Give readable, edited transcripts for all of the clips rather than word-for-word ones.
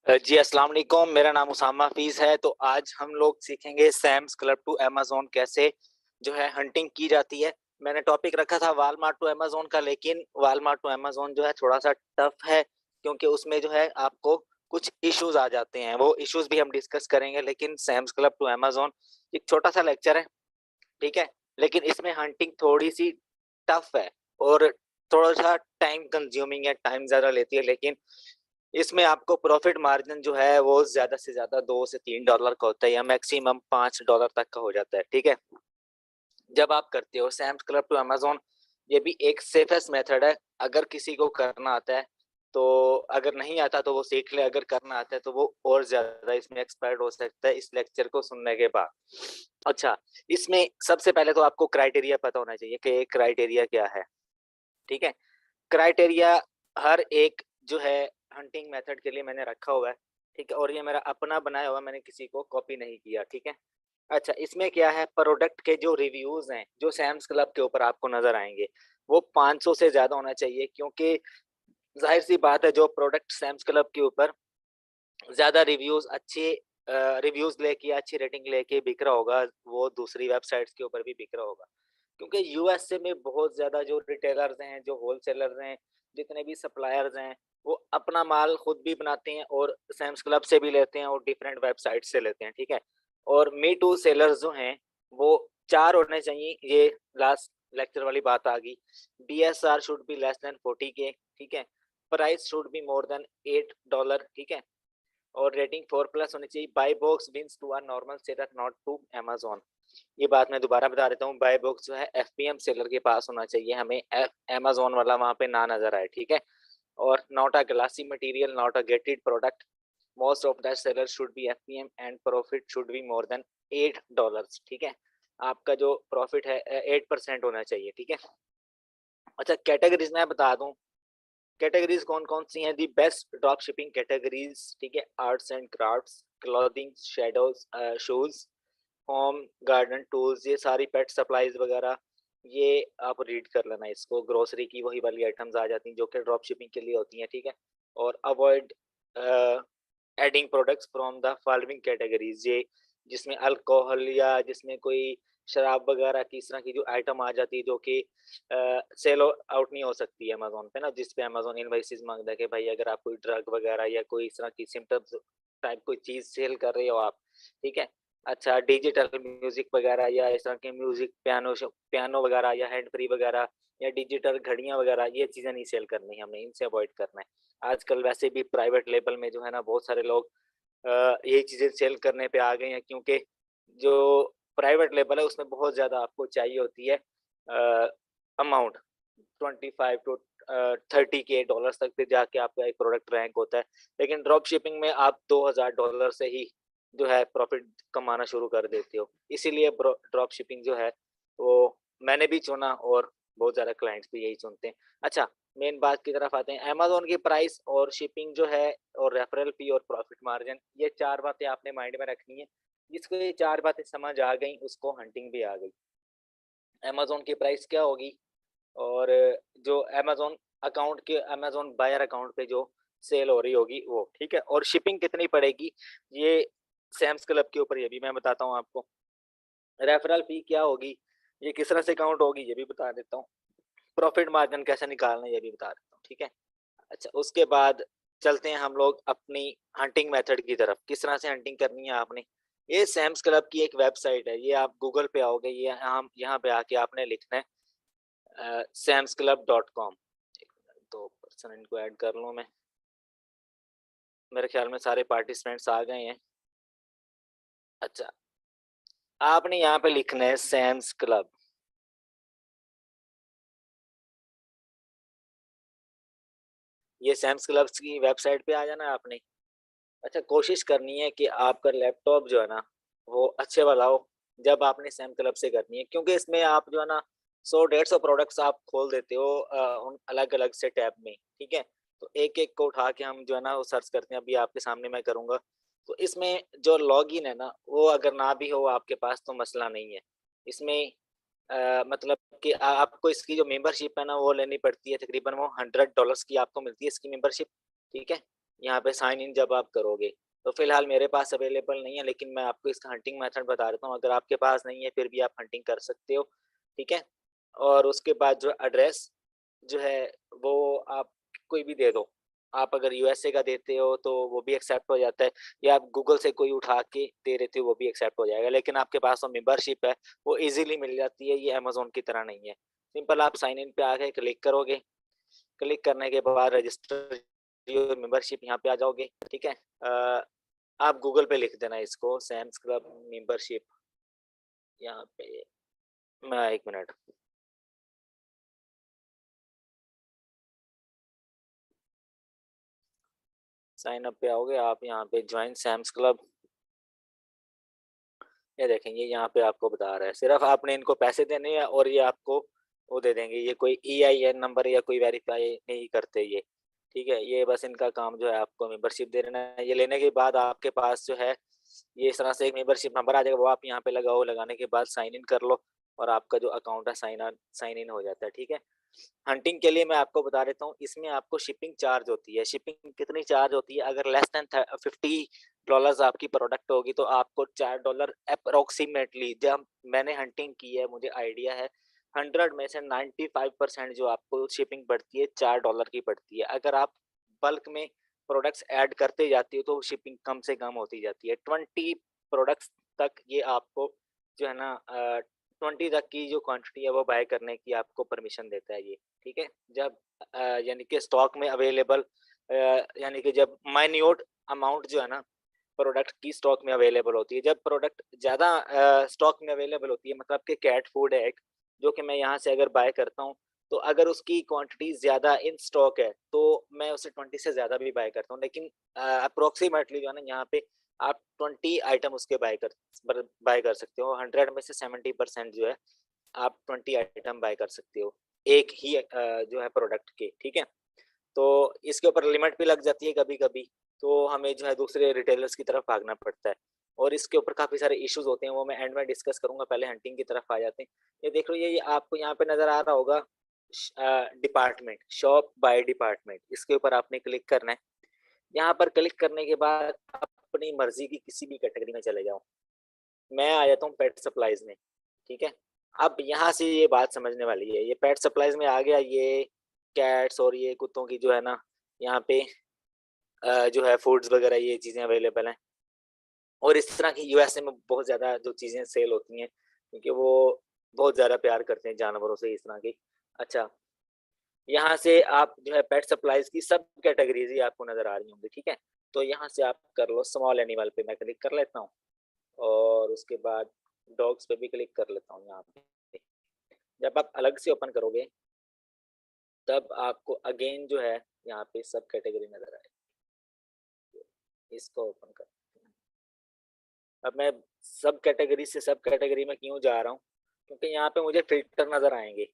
जी अस्सलाम वालेकुम। मेरा नाम उसामा हफीज है। तो आज हम लोग सीखेंगे सैम्स क्लब टू अमेज़न कैसे जो है हंटिंग की जाती है। मैंने टॉपिक रखा था वालमार्ट टू अमेज़न का, लेकिन वालमार्ट टू अमेज़न जो है थोड़ा-सा टफ है, क्योंकि उसमें जो है आपको कुछ इश्यूज़ आ जाते हैं। वो इश्यूज़ भी हम डिस्कस करेंगे, लेकिन सैम्स क्लब टू अमेज़न एक छोटा-सा लेक्चर है, ठीक है? लेकिन इसमें हंटिंग थोड़ी-सी टफ है और थोड़ा-सा टाइम कंज्यूमिंग है, टाइम ज़्यादा लेती है, लेकिन इसमें आपको प्रॉफिट मार्जिन जो है वो ज़्यादा से ज़्यादा 2 से $3 का होता है या मैक्सिमम $5 तक का हो जाता है, ठीक है? जब आप करते हो सैम्स क्लब टू अमेज़न, ये भी एक सेफेस्ट मेथड है। अगर किसी को करना आता है, तो अगर नहीं आता तो वो सीख ले, अगर करना आता है तो वो और ज़्यादा इसमें एक्सपर्ट हो सकता है इस लेक्चर को सुनने के बाद। अच्छा, इसमें सबसे पहले तो आपको क्राइटेरिया पता होना चाहिए कि क्राइटेरिया क्या है, ठीक है? क्राइटेरिया हर एक जो है हंटिंग मेथड के लिए मैंने रखा हुआ है, ठीक है? और ये मेरा अपना बनाया हुआ, मैंने किसी को कॉपी नहीं किया, ठीक है? अच्छा, इसमें क्या है, प्रोडक्ट के जो रिव्यूज़ हैं, जो सैम्स क्लब के ऊपर आपको नज़र आएँगे, वो 500 से ज़्यादा होना चाहिए, क्योंकि ज़ाहिर-सी बात है जो प्रोडक्ट सैम्स क्लब के ऊपर ज़्यादा रिव्यूज़ लेके, अच्छी रेटिंग लेके बिक रहा होगा, वो दूसरी वेबसाइट्स के ऊपर भी बिक रहा होगा। क्योंकि यूएसए में बहुत ज़्यादा जो रिटेलर्स हैं, जो होलसेलर्स हैं, जितने भी सप्लायर्स हैं, वो अपना माल खुद भी बनाते हैं और सैम्स क्लब से भी लेते हैं और डिफरेंट वेबसाइट से लेते हैं, ठीक है? और मी टू सेलर्स जो हैं, वो 4 होने चाहिए, ये लास्ट लेक्चर वाली बात आ गई। BSR should be less than 40 K, ठीक है? Price should be more than $8, ठीक है? और रेटिंग 4 प्लस होनी चाहिए। Buy box means to a normal seller, not to Amazon. ये बात मैं दोबारा बता देता हूँ, बाय बॉक्स जो है एफपीएम सेलर के पास होना चाहिए, हमें अमेज़न वाला वहाँ पे ना नज़र आए, ठीक है? और not a glassy material, not a gated product. Most of the seller should be FPM and profit should be more than $8, ठीक है? आपका जो प्रॉफिट है 8% होना चाहिए, ठीक है? अच्छा, कैटेगरीज़ मैं बता दूँ, कैटेगरीज कौन-कौन सी हैं? The best drop shipping categories, ठीक है? Arts and crafts, clothing, shadows, shoes, home garden tools, ये सारी पेट सप्लाईज वगैरह, ये आप रीड कर लेना इसको। ग्रोसरी की वही वाली आइटम्स आ जाती हैं जो कि ड्रॉप शिपिंग के लिए होती हैं, ठीक है? और avoid adding products from the following categories, ये जिसमें अल्कोहल या जिसमें कोई शराब वगैरह की इस तरह की जो आइटम आ जाती है, जो कि सेल आउट नहीं हो सकती है अमेज़न पे ना, जिस पे अमेज़न इनवॉइसेस माँगता है कि भाई अगर आप कोई ड्रग वगैरह या कोई इस तरह की सिम्पटम्स टाइप कोई चीज़ सेल कर रहे हो आप, ठीक है? अच्छा, डिजिटल म्यूज़िक वगैरह या इस तरह के म्यूज़िक, पियानो वगैरह या हैंड फ्री वगैरह या डिजिटल घड़ियाँ वगैरह, ये चीज़ें नहीं सेल करनी है हमने, इनसे अवॉइड करना है। आजकल वैसे भी प्राइवेट लेबल में जो है ना बहुत सारे लोग यही चीज़ें सेल करने पे आ गए हैं, क्योंकि जो प्राइवेट लेबल है उसमें बहुत ज़्यादा आपको चाहिए होती है अमाउंट, 25 टू 30 के डॉलर्स तक फिर जाके आपका एक प्रोडक्ट रैंक होता है। लेकिन ड्रॉप शिपिंग में आप $2000 से ही जो है प्रॉफिट कमाना शुरू कर देते हो। इसीलिए ड्रॉप शिपिंग जो है वो मैंने भी चुना और बहुत ज़्यादा क्लाइंट्स भी यही चुनते हैं। अच्छा, मेन बात की तरफ आते हैं। अमेज़न की प्राइस और शिपिंग जो है और रेफरल फी और प्रॉफिट मार्जिन, ये 4 बातें आपने माइंड में रखनी है। जिसको ये 4 बातें समझ आ गई उसको हंटिंग भी आ गई। अमेज़न की प्राइस क्या होगी और जो अमेज़न बायर अकाउंट पे जो सेल हो रही होगी वो, ठीक है? और शिपिंग कितनी पड़ेगी, ये सैम्स क्लब के ऊपर ये भी मैं बताता हूँ आपको। रेफरल फी क्या होगी, ये किस तरह से काउंट होगी, ये भी बता देता हूँ। प्रॉफिट मार्जिन कैसे निकालना है, ये भी बता देता हूँ, ठीक है? अच्छा, उसके बाद चलते हैं हम लोग अपनी हंटिंग मेथड की तरफ। किस तरह से हंटिंग करनी है आपने। ये सैम्स क्लब की एक वेबसाइट है, ये आप गूगल पे आओगे, ये यहाँ पे आके आपने लिखना है samsclub.com। 2% इनको ऐड कर लूँ मैं। मेरे ख्याल में सारे पार्टिसिपेंट्स आ गए हैं। अच्छा, आपने यहाँ पे लिखना है सैम्स क्लब। ये सैम्स क्लब्स की वेबसाइट पे आ जाना है आपने। अच्छा, कोशिश करनी है कि आपका लैपटॉप जो है ना वो अच्छे वाला हो जब आपने सैम क्लब से करनी है, क्योंकि इसमें आप जो है ना 100-150 प्रोडक्ट्स आप खोल देते हो उन अलग अलग से टैब में, ठीक है? तो एक एक को उठा के हम जो है ना वो सर्च करते हैं, अभी आपके सामने मैं करूंगा। तो इसमें जो लॉगिन है ना वो अगर ना भी हो आपके पास तो मसला नहीं है। इसमें मतलब कि आपको इसकी जो मेंबरशिप है ना वो लेनी पड़ती है, तकरीबन वो $100 की आपको मिलती है इसकी मेंबरशिप, ठीक है? यहाँ पे साइन इन जब आप करोगे, तो फिलहाल मेरे पास अवेलेबल नहीं है, लेकिन मैं आपको इसका हंटिंग मेथड बता देता हूँ। अगर आपके पास नहीं है फिर भी आप हंटिंग कर सकते हो, ठीक है। और उसके बाद जो एड्रेस जो है वो आप कोई भी दे दो। आप अगर यूएसए का देते हो तो वो भी एक्सेप्ट हो जाता है, या आप गूगल से कोई उठा के दे देते हो वो भी एक्सेप्ट हो जाएगा। लेकिन आपके पास जो मेंबरशिप है वो इजीली मिल जाती है, ये अमेज़न की तरह नहीं है। सिंपल आप साइन इन पे आके क्लिक करोगे, क्लिक करने के बाद रजिस्टर योर मेंबरशिप यहाँ पे आ जाओगे, ठीक है। आप गूगल पे लिख देना इसको सैम्स क्लब मेंबरशिप, यहाँ पे मैं 1 मिनट। साइन अप पे आओगे आप, यहाँ पे ज्वाइन सैम्स क्लब, ये देखेंगे यहाँ पे आपको बता रहा है सिर्फ आपने इनको पैसे देने हैं और ये आपको वो दे देंगे। ये कोई EIN नंबर या कोई वेरीफाई नहीं करते ये, ठीक है। ये बस इनका काम जो है आपको मेंबरशिप दे देना है। ये लेने के बाद आपके पास जो है ये इस तरह से एक मेंबरशिप नंबर आ जाएगा, वो आप यहाँ पे लगाओ। लगाने के बाद साइन इन कर लो और आपका जो अकाउंट है साइन इन हो जाता है, ठीक है। हंटिंग के लिए मैं आपको बता देता हूँ, इसमें आपको शिपिंग चार्ज होती है। शिपिंग कितनी चार्ज होती है? अगर लेस देन $50 आपकी प्रोडक्ट होगी तो आपको $4 अप्रोक्सीमेटली, जब मैंने हंटिंग की है मुझे आइडिया है, 100 में से 95% जो आपको शिपिंग पड़ती है $4 की पड़ती है। अगर आप बल्क में प्रोडक्ट्स ऐड करते जाती हो तो शिपिंग कम से कम होती जाती है। 20 प्रोडक्ट्स तक ये आपको जो है ना 20 तक की जो क्वांटिटी है वो बाय करने की आपको परमिशन देता है ये, ठीक है। जब यानी कि स्टॉक में अवेलेबल, यानी कि जब माइन्यूट अमाउंट जो है ना प्रोडक्ट की स्टॉक में अवेलेबल होती है। जब प्रोडक्ट ज़्यादा स्टॉक में अवेलेबल होती है, मतलब कि कैट फूड है एक, जो कि मैं यहाँ से अगर बाय करता हूँ, तो अगर उसकी क्वांटिटी ज़्यादा इन स्टॉक है तो मैं उसे 20 से ज़्यादा भी बाय करता हूँ। लेकिन अप्रोक्सीमेटली जो है ना यहाँ पे आप 20 आइटम उसके बाय कर सकते हो। 100 में से 70% जो है आप 20 आइटम बाय कर सकते हो एक ही जो है प्रोडक्ट के, ठीक है। तो इसके ऊपर लिमिट भी लग जाती है कभी-कभी, तो हमें जो है दूसरे रिटेलर्स की तरफ भागना पड़ता है और इसके ऊपर काफ़ी सारे इश्यूज़ होते हैं, वो मैं एंड में डिस्कस करूँगा। पहले हंटिंग की तरफ आ जाते हैं। ये देख लो, ये आपको यहाँ पे नज़र आ रहा होगा डिपार्टमेंट, शॉप बाय डिपार्टमेंट, इसके ऊपर आपने क्लिक करना है। यहाँ पर क्लिक करने के बाद अपनी मर्ज़ी की किसी भी कैटेगरी में चले जाओ। मैं आ जाता हूँ पेट सप्लाइज़ में, ठीक है। अब यहाँ से ये बात समझने वाली है, ये पेट सप्लाइज़ में आ गया, ये कैट्स और ये कुत्तों की जो है ना यहाँ पे जो है फूड्स वगैरह ये चीज़ें अवेलेबल हैं। और इस तरह की यूएसए में बहुत ज़्यादा जो चीज़ें सेल होती हैं, क्योंकि वो बहुत ज़्यादा प्यार करते हैं जानवरों से इस तरह की। अच्छा, यहाँ से आप जो है पेट सप्लाइज़ की सब कैटेगरीज़ ही आपको नज़र आ रही होंगी, ठीक है। तो यहाँ से आप कर लो स्मॉल एनिमल पे, मैं क्लिक कर लेता हूँ और उसके बाद डॉग्स पे भी क्लिक कर लेता हूँ यहाँ पे। जब आप अलग से ओपन करोगे तब आपको अगेन जो है यहाँ पे सब कैटेगरी नज़र आएगी। इसको ओपन कर, अब मैं सब कैटेगरी से सब कैटेगरी में क्यों जा रहा हूँ? क्योंकि यहाँ पे मुझे फ़िल्टर नज़र आएँगे।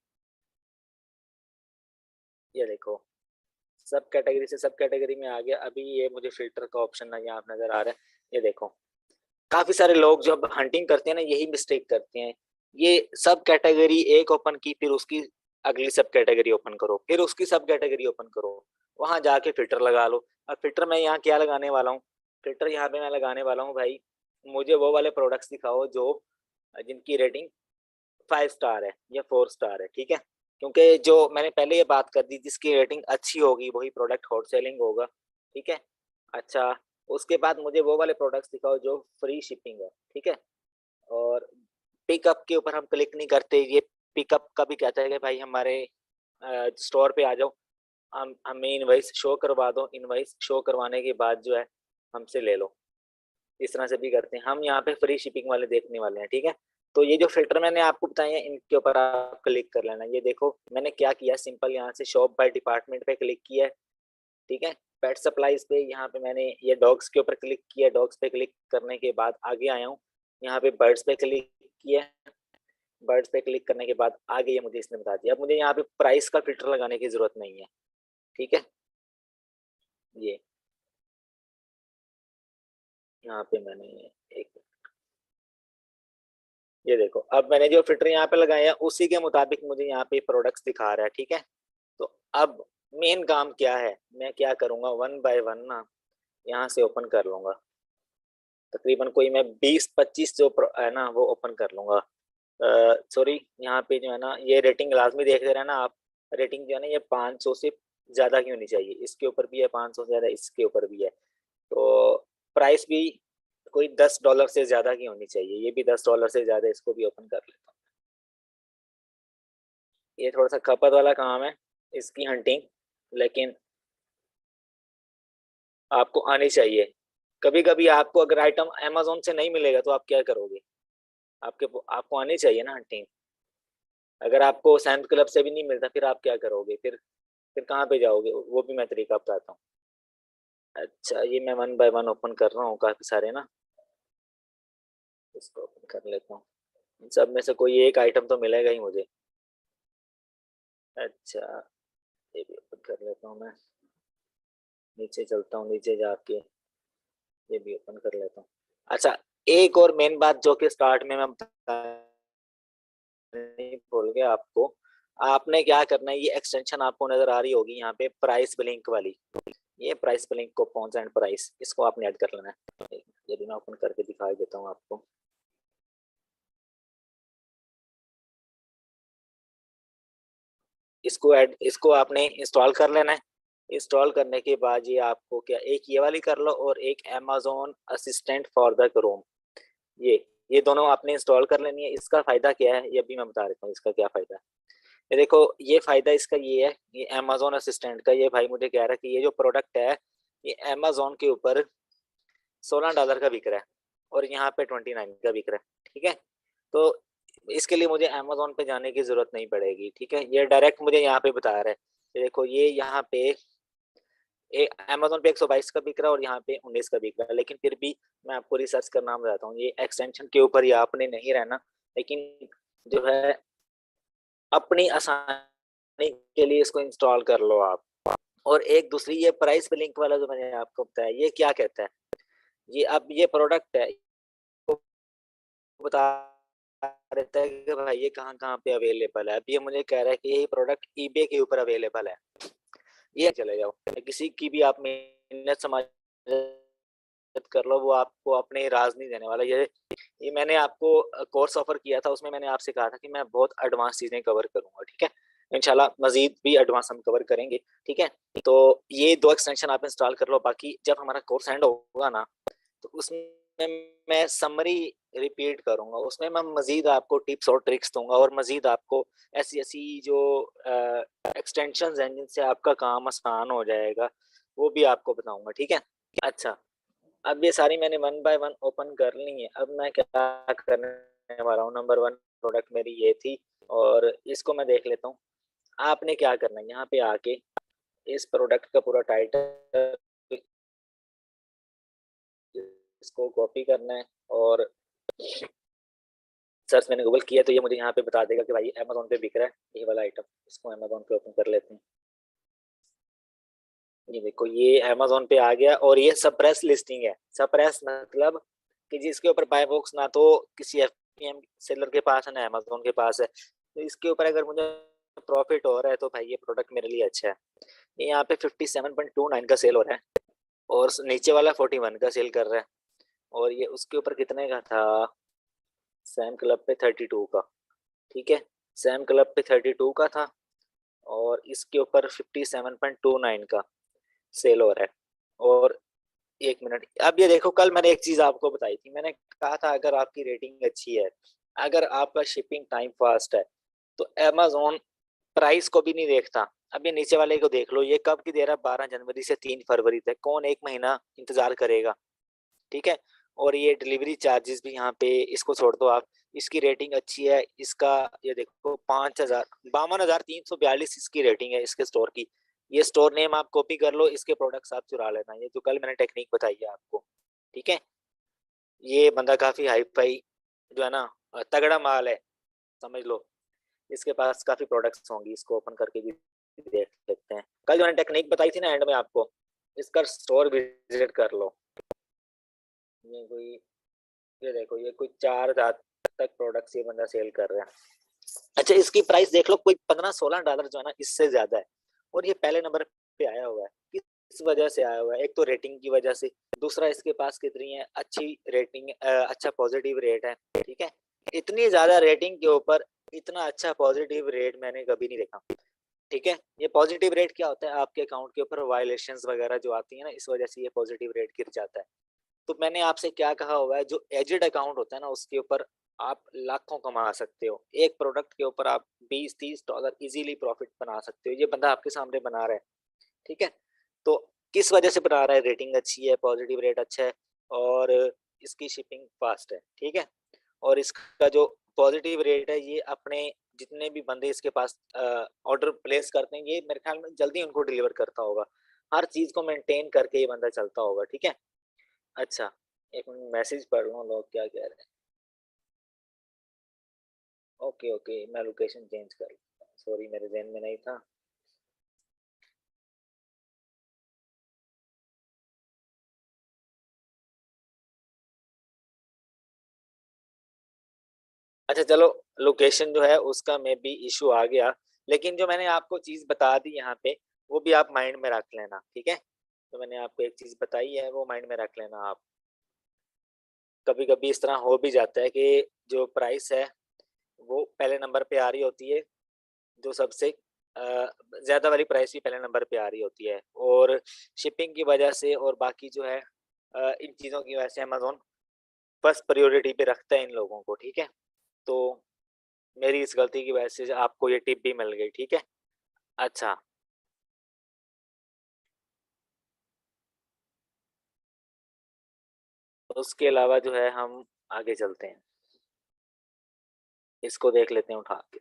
ये देखो, सब कैटेगरी से सब कैटेगरी में आ गया। अभी ये मुझे फ़िल्टर का ऑप्शन ना यहाँ नज़र आ रहा है। ये देखो, काफ़ी सारे लोग जब हंटिंग करते हैं ना यही मिस्टेक करते हैं। ये सब कैटेगरी एक ओपन की, फिर उसकी अगली सब कैटेगरी ओपन करो, फिर उसकी सब कैटेगरी ओपन करो। वहाँ जाके फ़िल्टर लगा लो। अब फ़िल्टर मैं यहाँ क्या लगाने वाला हूँ? फ़िल्टर यहाँ पे मैं लगाने वाला हूँ भाई, मुझे वो वाले प्रोडक्ट्स दिखाओ जो जिनकी रेटिंग 5 स्टार है या 4 स्टार है, ठीक है? क्योंकि जो मैंने पहले ये बात कर दी, जिसकी रेटिंग अच्छी होगी वही प्रोडक्ट हॉट सेलिंग होगा, ठीक है? अच्छा, उसके बाद मुझे वो वाले प्रोडक्ट्स दिखाओ जो फ्री शिपिंग है, ठीक है? और पिकअप के ऊपर हम क्लिक नहीं करते, ये पिकअप का भी कहता है कि भाई हमारे स्टोर पे आ जाओ, हम हमें इनवॉइस शो करवा दो, इनवॉइस शो करवाने के बाद जो है हमसे ले लो। इस तरह से भी करते हैं। हम यहाँ पे फ्री शिपिंग वाले देखने वाले हैं, ठीक है। तो ये जो फिल्टर मैंने आपको बताए हैं इनके ऊपर आप क्लिक कर लेना। ये देखो मैंने क्या किया, सिंपल यहाँ से शॉप बाय डिपार्टमेंट पे क्लिक किया है, ठीक है। पेट सप्लाईज पे यहाँ पे मैंने ये डॉग्स के ऊपर क्लिक किया, डॉग्स पे क्लिक करने के बाद आगे आया हूँ, यहाँ पे बर्ड्स पे क्लिक किया, बर्ड्स पे क्लिक करने के बाद आगे ये मुझे इसने बता दिया। अब मुझे यहाँ पे प्राइस का फिल्टर लगाने की जरूरत नहीं है, ठीक है। ये यहाँ पे मैंने एक, ये देखो अब मैंने जो फिल्टर यहाँ पे लगाया है उसी के मुताबिक मुझे यहाँ पे प्रोडक्ट्स दिखा रहा है, ठीक है। तो अब मेन काम क्या है, मैं क्या करूंगा, वन बाय वन ना यहाँ से ओपन कर लूंगा। तकरीबन कोई मैं 20-25 जो है ना वो ओपन कर लूंगा। सॉरी, यहाँ पे जो है ना ये रेटिंग लाजमी देखते रहना आप। रेटिंग जो है ना ये 500 से ज्यादा की होनी चाहिए। इसके ऊपर भी है 500 से ज्यादा, इसके ऊपर भी है। तो प्राइस भी कोई $10 से ज्यादा की होनी चाहिए। ये भी $10 से ज्यादा, इसको भी ओपन कर लेता हूँ। ये थोड़ा सा खपत वाला काम है इसकी हंटिंग, लेकिन आपको आनी चाहिए। कभी कभी आपको अगर आइटम अमेजोन से नहीं मिलेगा तो आप क्या करोगे? आपके आपको आनी चाहिए ना हंटिंग। अगर आपको सैम्स क्लब से भी नहीं मिलता फिर आप क्या करोगे? फिर कहाँ पे जाओगे? वो भी मैं तरीका बताता हूँ। अच्छा, ये मैं वन बाय वन ओपन कर रहा हूँ काफी सारे ना। इसको ओपन कर लेता हूँ। इन सब में से कोई एक आइटम तो मिलेगा ही मुझे। अच्छा, ये भी ओपन कर लेता हूँ मैं। नीचे चलता हूँ, नीचे जाके ये भी ओपन कर लेता हूँ। अच्छा, एक और मेन बात जो कि स्टार्ट में मैं नहीं भूल गया आपको। आपने क्या करना है, ये एक्सटेंशन आपको नजर आ रही होगी यहाँ पे, प्राइस ब्लिंक वाली। ये प्राइस ब्लिंक को पॉन्स एंड प्राइस, इसको आपने ऐड कर लेना है। ये भी मैं ओपन करके दिखाई देता हूँ आपको। इसको आपने इंस्टॉल कर लेना है। इंस्टॉल करने के बाद ये आपको क्या, एक ये वाली कर लो और एक Amazon assistant for the Chrome. ये ये दोनों आपने इंस्टॉल कर लेनी है। इसका फायदा क्या है ये भी मैं बता देता हूँ, इसका क्या फायदा है। ये देखो, ये फायदा इसका ये है, ये Amazon असिस्टेंट का, ये भाई मुझे कह रहा है कि ये जो प्रोडक्ट है ये Amazon के ऊपर $16 का बिक रहा है और यहाँ पे 29 का बिक रहा है। ठीक है, तो इसके लिए मुझे Amazon पे जाने की जरूरत नहीं पड़ेगी। ठीक है, ये डायरेक्ट मुझे यहाँ पे बता रहा है। ये देखो, ये यहाँ पे Amazon पे 122 का बिक रहा है और यहाँ पे 19 का बिक रहा है। लेकिन फिर भी मैं आपको रिसर्च का नाम बताता हूँ, ये एक्सटेंशन के ऊपर ही आपने नहीं रहना, लेकिन जो है अपनी आसानी के लिए इसको इंस्टॉल कर लो आप। और एक दूसरी ये प्राइस पे लिंक वाला जो मैंने आपको बताया, ये क्या कहता है, ये अब ये प्रोडक्ट है, वो बता देता है कि भाई ये कहाँ कहाँ पे अवेलेबल है। अब ये मुझे कह रहा है कि यही प्रोडक्ट ईबे के ऊपर अवेलेबल है। ये चले जाओ, किसी की भी आप मिन्नत समाज कर लो, वो आपको अपने राज नहीं देने वाला। ये मैंने आपको कोर्स ऑफर किया था, उसमें मैंने आपसे कहा था कि मैं बहुत एडवांस चीजें कवर करूंगा। ठीक है, इंशाल्लाह मजीद भी एडवांस हम कवर करेंगे। ठीक है, तो ये दो एक्सटेंशन आप इंस्टॉल कर लो। बाकी जब हमारा कोर्स एंड होगा ना तो उसमें मैं समरी रिपीट करूंगा, उसमें मैं मजीद आपको टिप्स और ट्रिक्स दूंगा और मजीद आपको ऐसी ऐसी जो एक्सटेंशन हैं जिनसे आपका काम आसान हो जाएगा वो भी आपको बताऊंगा। ठीक है, अच्छा, अब ये सारी मैंने वन बाय वन ओपन कर ली है। अब मैं क्या करने वाला हूँ, नंबर वन प्रोडक्ट मेरी ये थी और इसको मैं देख लेता हूँ। आपने क्या करना है, यहाँ पे आके इस प्रोडक्ट का पूरा टाइटल इसको कॉपी करना है और सर्च मैंने गूगल किया तो ये मुझे यहाँ पे बता देगा कि भाई अमेजोन पे बिक रहा है ये वाला आइटम। इसको अमेजोन पे ओपन कर लेते हैं। ये देखो, ये अमेजोन पे आ गया और ये सप्रेस लिस्टिंग है। सप्रेस मतलब कि जिसके ऊपर बाय बॉक्स ना तो किसी एफपीएम सेलर के पास है ना अमेजोन के पास है, तो इसके ऊपर अगर मुझे प्रॉफिट हो रहा है तो भाई ये प्रोडक्ट मेरे लिए अच्छा है। ये यहाँ पे 57.29 का सेल हो रहा है और नीचे वाला 41 का सेल कर रहा है। और ये उसके ऊपर कितने का था, सैम क्लब पे 32 का। ठीक है, सैम क्लब पे 32 का था और इसके ऊपर 57.29 का सेल हो रहा है। और एक मिनट, अब ये देखो, कल मैंने एक चीज आपको बताई थी, मैंने कहा था अगर आपकी रेटिंग अच्छी है, अगर आपका शिपिंग टाइम फास्ट है तो Amazon प्राइस को भी नहीं देखता। अब ये नीचे वाले को देख लो, ये कब की दे रहा है, 12 जनवरी से 3 फरवरी तक। कौन एक महीना इंतजार करेगा? ठीक है, और ये डिलीवरी चार्जेस भी यहाँ पे इसको छोड़ दो आप। इसकी रेटिंग अच्छी है, इसका ये देखो 52,342 इसकी रेटिंग है इसके स्टोर की। ये स्टोर नेम आप कॉपी कर लो, इसके प्रोडक्ट्स आप चुरा लेना, ये जो कल मैंने टेक्निक बताई है आपको। ठीक है, ये बंदा काफी हाई फाई जो है ना, तगड़ा माल है, समझ लो। इसके पास काफी प्रोडक्ट्स होंगी, इसको ओपन करके भी देख लेते हैं। कल जो मैंने टेक्निक बताई थी ना एंड में आपको, इसका स्टोर विजिट कर लो। ये कोई, ये देखो, ये कोई 4,000 तक प्रोडक्ट्स ये बंदा सेल कर रहा है। अच्छा, इसकी प्राइस देख लो, कोई $15-16 जो है ना, इससे ज्यादा है। और ये पहले नंबर पे आया हुआ है। किस वजह से आया हुआ है? एक तो रेटिंग की वजह से, दूसरा इसके पास कितनी है अच्छी रेटिंग, अच्छा पॉजिटिव रेट है, ठीक है। इतनी ज्यादा रेटिंग के ऊपर इतना अच्छा पॉजिटिव रेट मैंने कभी नहीं देखा, ठीक है। ये पॉजिटिव रेट क्या होता है? आपके अकाउंट के ऊपर वायलेशंस वगैरह जो आती है ना, इस वजह से ये पॉजिटिव रेट गिर जाता है। तो मैंने आपसे क्या कहा हुआ है, जो एजेड अकाउंट होता है ना, उसके ऊपर आप लाखों कमा सकते हो। एक प्रोडक्ट के ऊपर आप 20-30 डॉलर इजीली प्रॉफिट बना सकते हो। ये बंदा आपके सामने बना रहा है, ठीक है। तो किस वजह से बना रहा है? रेटिंग अच्छी है, पॉजिटिव रेट अच्छा है, और इसकी शिपिंग फास्ट है, ठीक है। और इसका जो पॉजिटिव रेट है, ये अपने जितने भी बंदे इसके पास ऑर्डर प्लेस करते हैं, ये मेरे ख्याल में जल्दी उनको डिलीवर करता होगा। हर चीज को मेंटेन करके ये बंदा चलता होगा, ठीक है। अच्छा, एक मिनट मैसेज पढ़ लूँ लोग क्या कह रहे हैं। ओके ओके, मैं लोकेशन चेंज कर लूँ, सॉरी मेरे ध्यान में नहीं था। अच्छा चलो, लोकेशन जो है उसका मे बी इशू आ गया, लेकिन जो मैंने आपको चीज बता दी यहाँ पे, वो भी आप माइंड में रख लेना, ठीक है। तो मैंने आपको एक चीज बताई है, वो माइंड में रख लेना आप। कभी कभी इस तरह हो भी जाता है कि जो प्राइस है वो पहले नंबर पे आ रही होती है, जो सबसे ज्यादा वाली प्राइस भी पहले नंबर पे आ रही होती है, और शिपिंग की वजह से और बाकी जो है इन चीजों की वजह से अमेजोन फर्स्ट प्रायोरिटी पे रखता है इन लोगों को, ठीक है। तो मेरी इस गलती की वजह से आपको ये टिप भी मिल गई, ठीक है। अच्छा, उसके अलावा जो है हम आगे चलते हैं, इसको देख लेते हैं उठा के।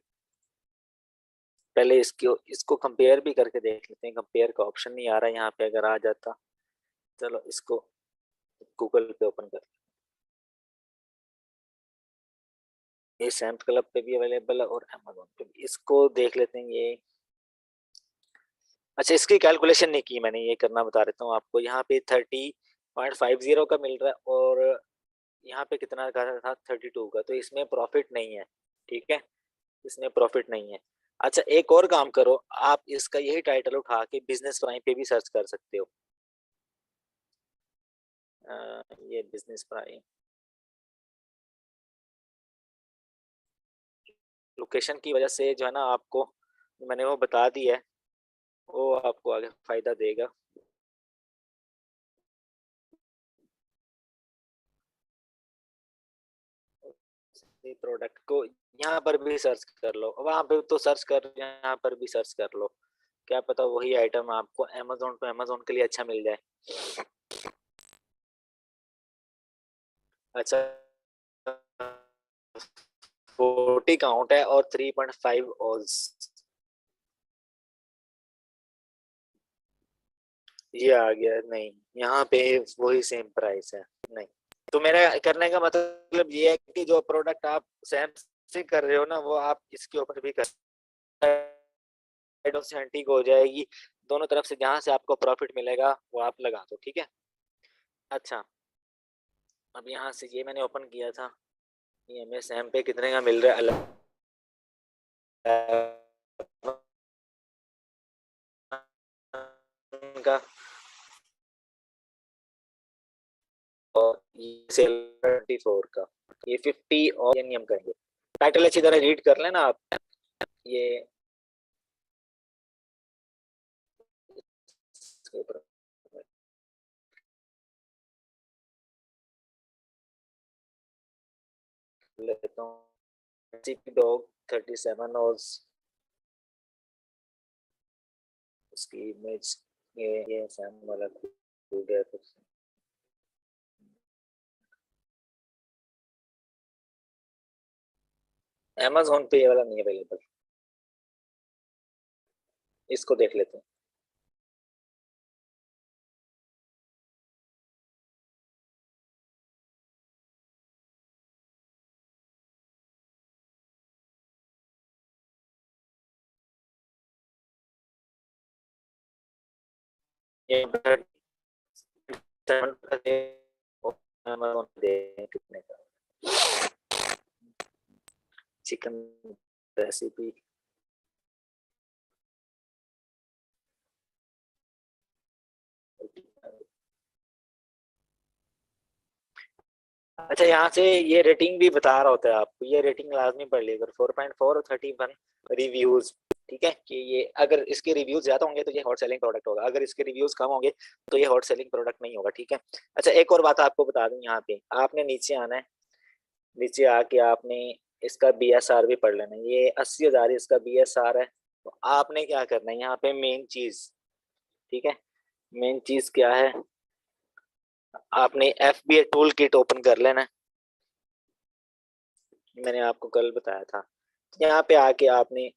पहले इसको इसको कंपेयर भी करके देख लेते हैं। कंपेयर का ऑप्शन नहीं आ रहा है यहाँ पे, अगर आ जाता। चलो इसको गूगल पे ओपन कर, ये सैम्स क्लब पे भी अवेलेबल है और अमेजोन पे भी। इसको देख लेते हैं ये। अच्छा, इसकी कैलकुलेशन नहीं की मैंने, ये करना बता देता हूँ आपको। यहाँ पे 30.50 का मिल रहा है, और यहाँ पे कितना का था? 32 का। तो इसमें प्रॉफिट नहीं है, ठीक है, इसमें प्रॉफिट नहीं है। अच्छा, एक और काम करो, आप इसका यही टाइटल उठा के बिजनेस प्राइम पे भी सर्च कर सकते हो। ये बिजनेस प्राइम लोकेशन की वजह से जो है ना, आपको मैंने वो बता दी है, वो आपको आगे फायदा देगा। प्रोडक्ट को यहाँ पर भी सर्च कर लो, वहां पे तो सर्च कर, यहाँ पर भी सर्च कर लो, क्या पता वही आइटम आपको अमेजोन टू अमेजोन के लिए अच्छा मिल जाए। अच्छा, 40 काउंट है और 3.5 ऑल्स, ये आ गया नहीं, यहाँ पे वही सेम प्राइस है, नहीं। तो मेरा करने का मतलब ये है कि जो प्रोडक्ट आप सैम से कर रहे हो ना, वो आप इसके ऊपर भी कर, साइड से हंटिंग हो जाएगी, दोनों तरफ से जहां से आपको प्रॉफिट मिलेगा वो आप लगा दो, ठीक है। अच्छा, अब यहाँ से ये मैंने ओपन किया था, ये हमें सैम पे कितने का मिल रहा है अलग का, और ये सेल 24 का, ये 50 और ये नियम करेंगे। टाइटल अच्छी तरह रीड कर लेना आप। ये इसके ऊपर लेता हूँ, डॉग 37, और उसकी इमेज, ये सैम वाला खुल गया फिर से। अमेजोन पे ये वाला नहीं अवेलेबल, इसको देख लेते हैं। ये अमेजोन पे कितने का चिकन रेसिपी, अच्छा, यहाँ से ये रेटिंग भी बता रहा होता है आपको, ये रेटिंग लाजमी पढ़ लीजिएगा, 4.4 और 31 रिव्यूज। ठीक है, कि ये अगर इसके रिव्यूज ज्यादा होंगे तो ये हॉट सेलिंग प्रोडक्ट होगा, अगर इसके रिव्यूज कम होंगे तो ये हॉट सेलिंग प्रोडक्ट नहीं होगा। ठीक है। अच्छा, एक और बात आपको बता दूं, यहाँ पे आपने नीचे आना है, नीचे आके आपने इसका BSR भी पढ़ लेना है। ये 80,000 इसका BSR है। तो आपने क्या करना है यहाँ पे, मेन चीज, ठीक है, मेन चीज क्या है, आपने FBA टूल किट ओपन कर लेना है। मैंने आपको कल बताया था। यहाँ पे आके आपने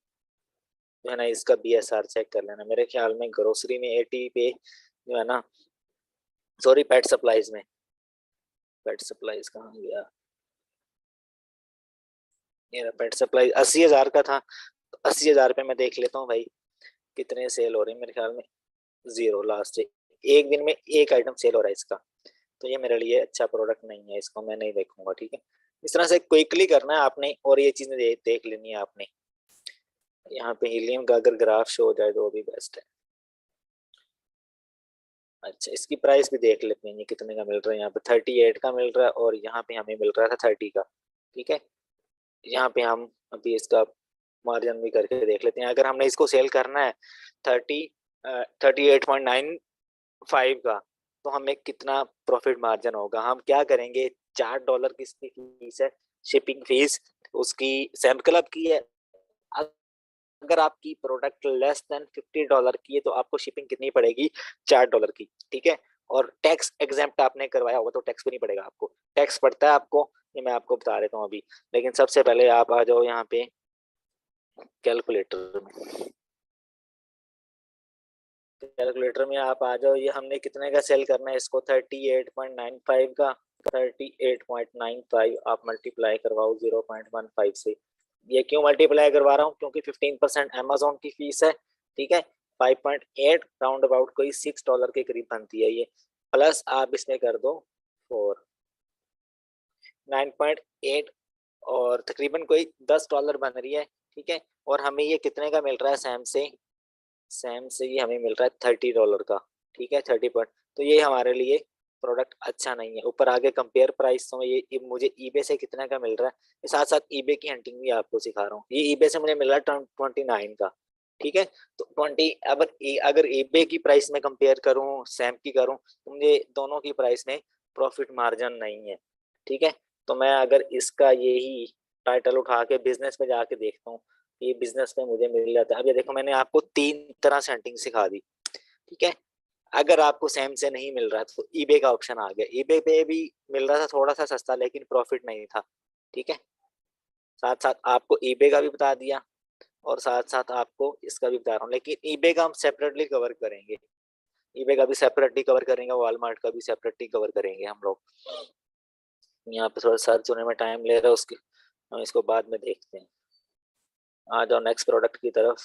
जो है ना इसका BSR चेक कर लेना। मेरे ख्याल में ग्रोसरी में 80 पे जो है ना, सॉरी, पेट सप्लाईज में, पेट सप्लाईज कहाँ गया, ये पेट सप्लाई 80,000 का था। 80,000 पे मैं देख लेता हूँ भाई कितने सेल हो रहे हैं। मेरे ख्याल में जीरो, लास्ट एक दिन में एक आइटम सेल हो रहा है इसका। तो ये मेरे लिए अच्छा प्रोडक्ट नहीं है, इसको मैं नहीं देखूंगा। ठीक है, इस तरह से क्विकली करना है आपने, और ये चीजें देख लेनी है आपने। यहाँ पे हीलियम का अगर ग्राफ शो हो जाए तो वो भी बेस्ट है। अच्छा, इसकी प्राइस भी देख लेते हैं, ये कितने का मिल रहा है। यहाँ पे 38 का मिल रहा है, और यहाँ पे हमें मिल रहा था 30 का। ठीक है, यहाँ पे हम अभी इसका मार्जिन भी करके देख लेते हैं। अगर हमने इसको सेल करना है 38.95 का, तो हमें कितना प्रॉफिट मार्जिन होगा। हम क्या करेंगे, $4 की इसकी फीस है, शिपिंग फीस उसकी सैम क्लब की है। अगर आपकी प्रोडक्ट लेस देन $50 की है तो आपको शिपिंग कितनी पड़ेगी, $4 की। ठीक है, और टैक्स एग्जेम्प्ट आपने करवाया होगा तो टैक्स भी नहीं पड़ेगा आपको। टैक्स पड़ता है आपको, ये मैं आपको बता देता हूँ अभी। लेकिन सबसे पहले आप आ जाओ यहाँ पे कैलकुलेटर में, कैलकुलेटर में आप आ जाओ। ये हमने कितने का सेल करना है इसको, 38.95 का। 38.95 आप मल्टीप्लाई करवाओ 0.15 से। ये क्यों मल्टीप्लाई करवा रहा हूँ, क्योंकि 15% अमेजोन की फीस है। ठीक है, 5.8 राउंड अबाउट कोई $6 के करीब बनती है ये, प्लस आप इसमें कर दो 4, 9.8, और तकरीबन कोई $10 बन रही है। ठीक है, और हमें ये कितने का मिल रहा है सैम से, सैम से ये हमें मिल रहा है $30 का। ठीक है, 30 पॉइंट। तो ये हमारे लिए प्रोडक्ट अच्छा नहीं है। ऊपर आगे कंपेयर प्राइस तो ये मुझे ईबे से कितने का मिल रहा है, साथ साथ ईबे की हंटिंग भी आपको सिखा रहा हूँ। ये ईबे से मुझे मिल रहा है 29 का। ठीक है, तो 20, अगर ईबे की प्राइस में कंपेयर करूँ सैम की करूँ तो मुझे दोनों की प्राइस में प्रॉफिट मार्जिन नहीं है। ठीक है, तो मैं अगर इसका यही टाइटल उठा के बिजनेस में जाके देखता हूँ, ये बिजनेस में मुझे मिल जाता है। अब ये देखो, मैंने आपको 3 तरह से हंटिंग सिखा दी। ठीक है, अगर आपको सेम से नहीं मिल रहा तो ईबे का ऑप्शन आ गया। ईबे पे भी मिल रहा था थोड़ा सा सस्ता, लेकिन प्रॉफिट नहीं था। ठीक है, साथ साथ आपको ईबे का भी बता दिया, और साथ साथ आपको इसका भी बता रहा हूँ। लेकिन ईबे का हम सेपरेटली कवर करेंगे, ईबे का भी सेपरेटली कवर करेंगे, वॉलमार्ट का भी सेपरेटली कवर करेंगे हम लोग। यहाँ पे थोड़ा सर्च होने में टाइम ले रहा है उसके, हम इसको बाद में देखते हैं। आ जाओ नेक्स्ट प्रोडक्ट की तरफ,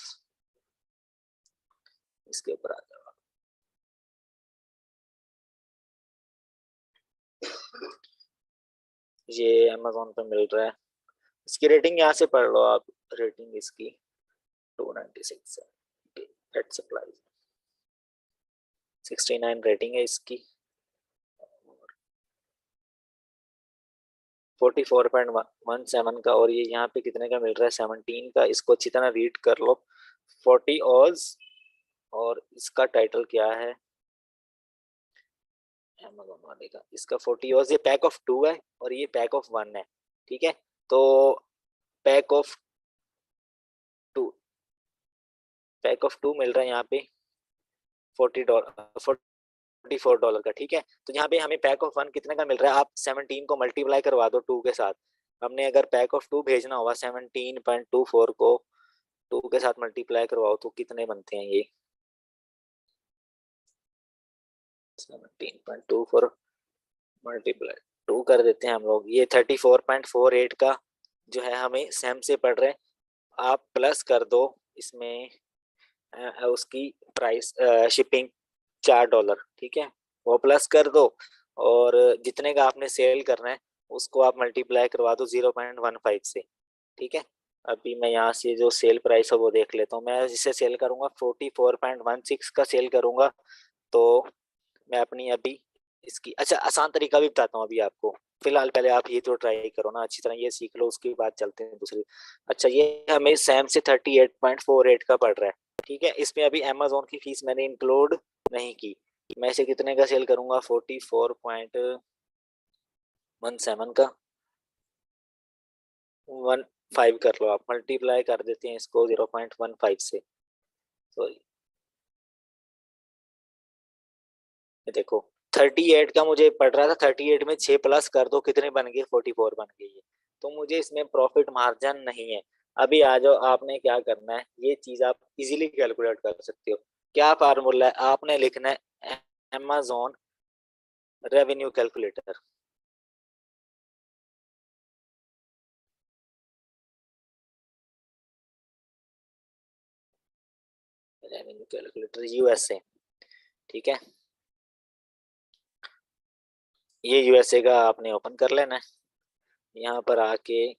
इसके ऊपर आ जाओ। ये अमेजोन पे मिल रहा है, इसकी रेटिंग यहाँ से पढ़ लो आप। रेटिंग इसकी 296 है, पेट सप्लाई 69 रेटिंग है इसकी, 44.17 का। और ये यहाँ पे कितने का मिल रहा है, 17 का। इसको अच्छी तरह रीड कर लो, 40 ऑज। और इसका टाइटल क्या है अमेजोन वाले का, इसका 40 ऑज। ये पैक ऑफ 2 है और ये पैक ऑफ 1 है। ठीक है, तो पैक ऑफ 2, पैक ऑफ 2 मिल रहा है यहाँ पे $40, $44 का। ठीक है, तो यहाँ पे हमें पैक ऑफ 1 कितने का मिल रहा है, आप 17 को मल्टीप्लाई करवा दो 2 के साथ। हमने अगर पैक ऑफ 2 भेजना होगा 17.24 को 2 के साथ मल्टीप्लाई करवाओ तो कितने बनते हैं ये, 17.24 मल्टीप्लाई 2 कर देते हैं हम लोग। ये 34.48 का जो है हमें सैम से पड़ रहे हैं। आप प्लस कर दो इसमें उसकी प्राइस, शिपिंग $4। ठीक है, वो प्लस कर दो, और जितने का आपने सेल करना है उसको आप मल्टीप्लाई करवा दो 0.15 से। ठीक है, अभी मैं यहाँ से जो सेल प्राइस है वो देख लेता हूँ। मैं जिसे सेल करूंगा 44.16 का सेल करूंगा। तो मैं अपनी अभी इसकी, अच्छा, आसान तरीका भी बताता हूँ अभी आपको। फिलहाल पहले आप ये तो ट्राई करो ना अच्छी तरह, ये सीख लो, उसके बाद चलते हैं दूसरी। अच्छा, ये हमें सैम से 38.48 का पड़ रहा है। ठीक है, इसमें अभी अमेजोन की फीस मैंने इंक्लूड नहीं की। मैं इसे कितने का सेल करूंगा, 44.17 का, 15 कर लो आप, मल्टीप्लाई कर देते हैं इसको 0.15 से। तो ये देखो 38 का मुझे पड़ रहा था, 38 में 6 प्लस कर दो, कितने बन गए, 44 बन गए ये। तो मुझे इसमें प्रॉफिट मार्जिन नहीं है। अभी आ जाओ, आपने क्या करना है, ये चीज आप इजीली कैलकुलेट कर सकते हो। क्या फार्मूला है, आपने लिखना है Amazon revenue calculator. Revenue calculator USA. ठीक है, ये यूएसए का आपने ओपन कर लेना है। यहाँ पर आके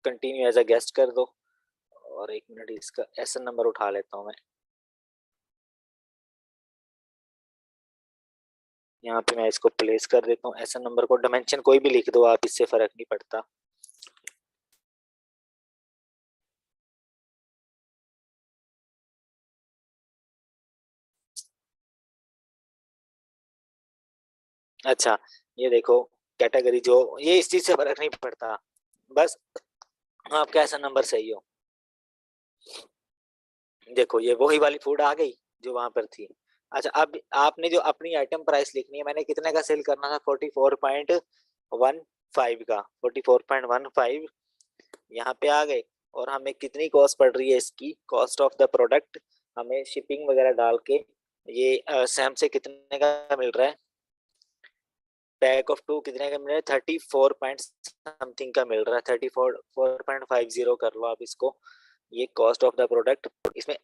कंटिन्यू एज अ गेस्ट कर दो, और एक मिनट इसका एसएन नंबर उठा लेता हूँ मैं। यहाँ पे मैं इसको प्लेस कर देता हूँ एसएन नंबर को, डायमेंशन कोई भी लिख दो आप, इससे फर्क नहीं पड़ता। अच्छा, ये देखो कैटेगरी, जो ये इस चीज से फर्क नहीं पड़ता, बस आपका एसएन नंबर सही हो। देखो ये वही वाली फूड आ गई जो वहां पर थी। अच्छा, अब आपने जो अपनी आइटम प्राइस लिखनी है, मैंने कितने का सेल करना था, 44.15 का, 44.15 यहाँ पे आ गए। और हमें कितनी कॉस्ट पड़ रही है इसकी, कॉस्ट ऑफ द प्रोडक्ट, हमें शिपिंग वगैरह डाल के ये सैम से कितने का मिल रहा है, पैक ऑफ टू कितने का मिल रहा है, 34 पॉइंट समथिंग का मिल रहा है, 34.50 कर लो आप इसको। ये कॉस्ट ऑफ द प्रोडक्ट, इसमें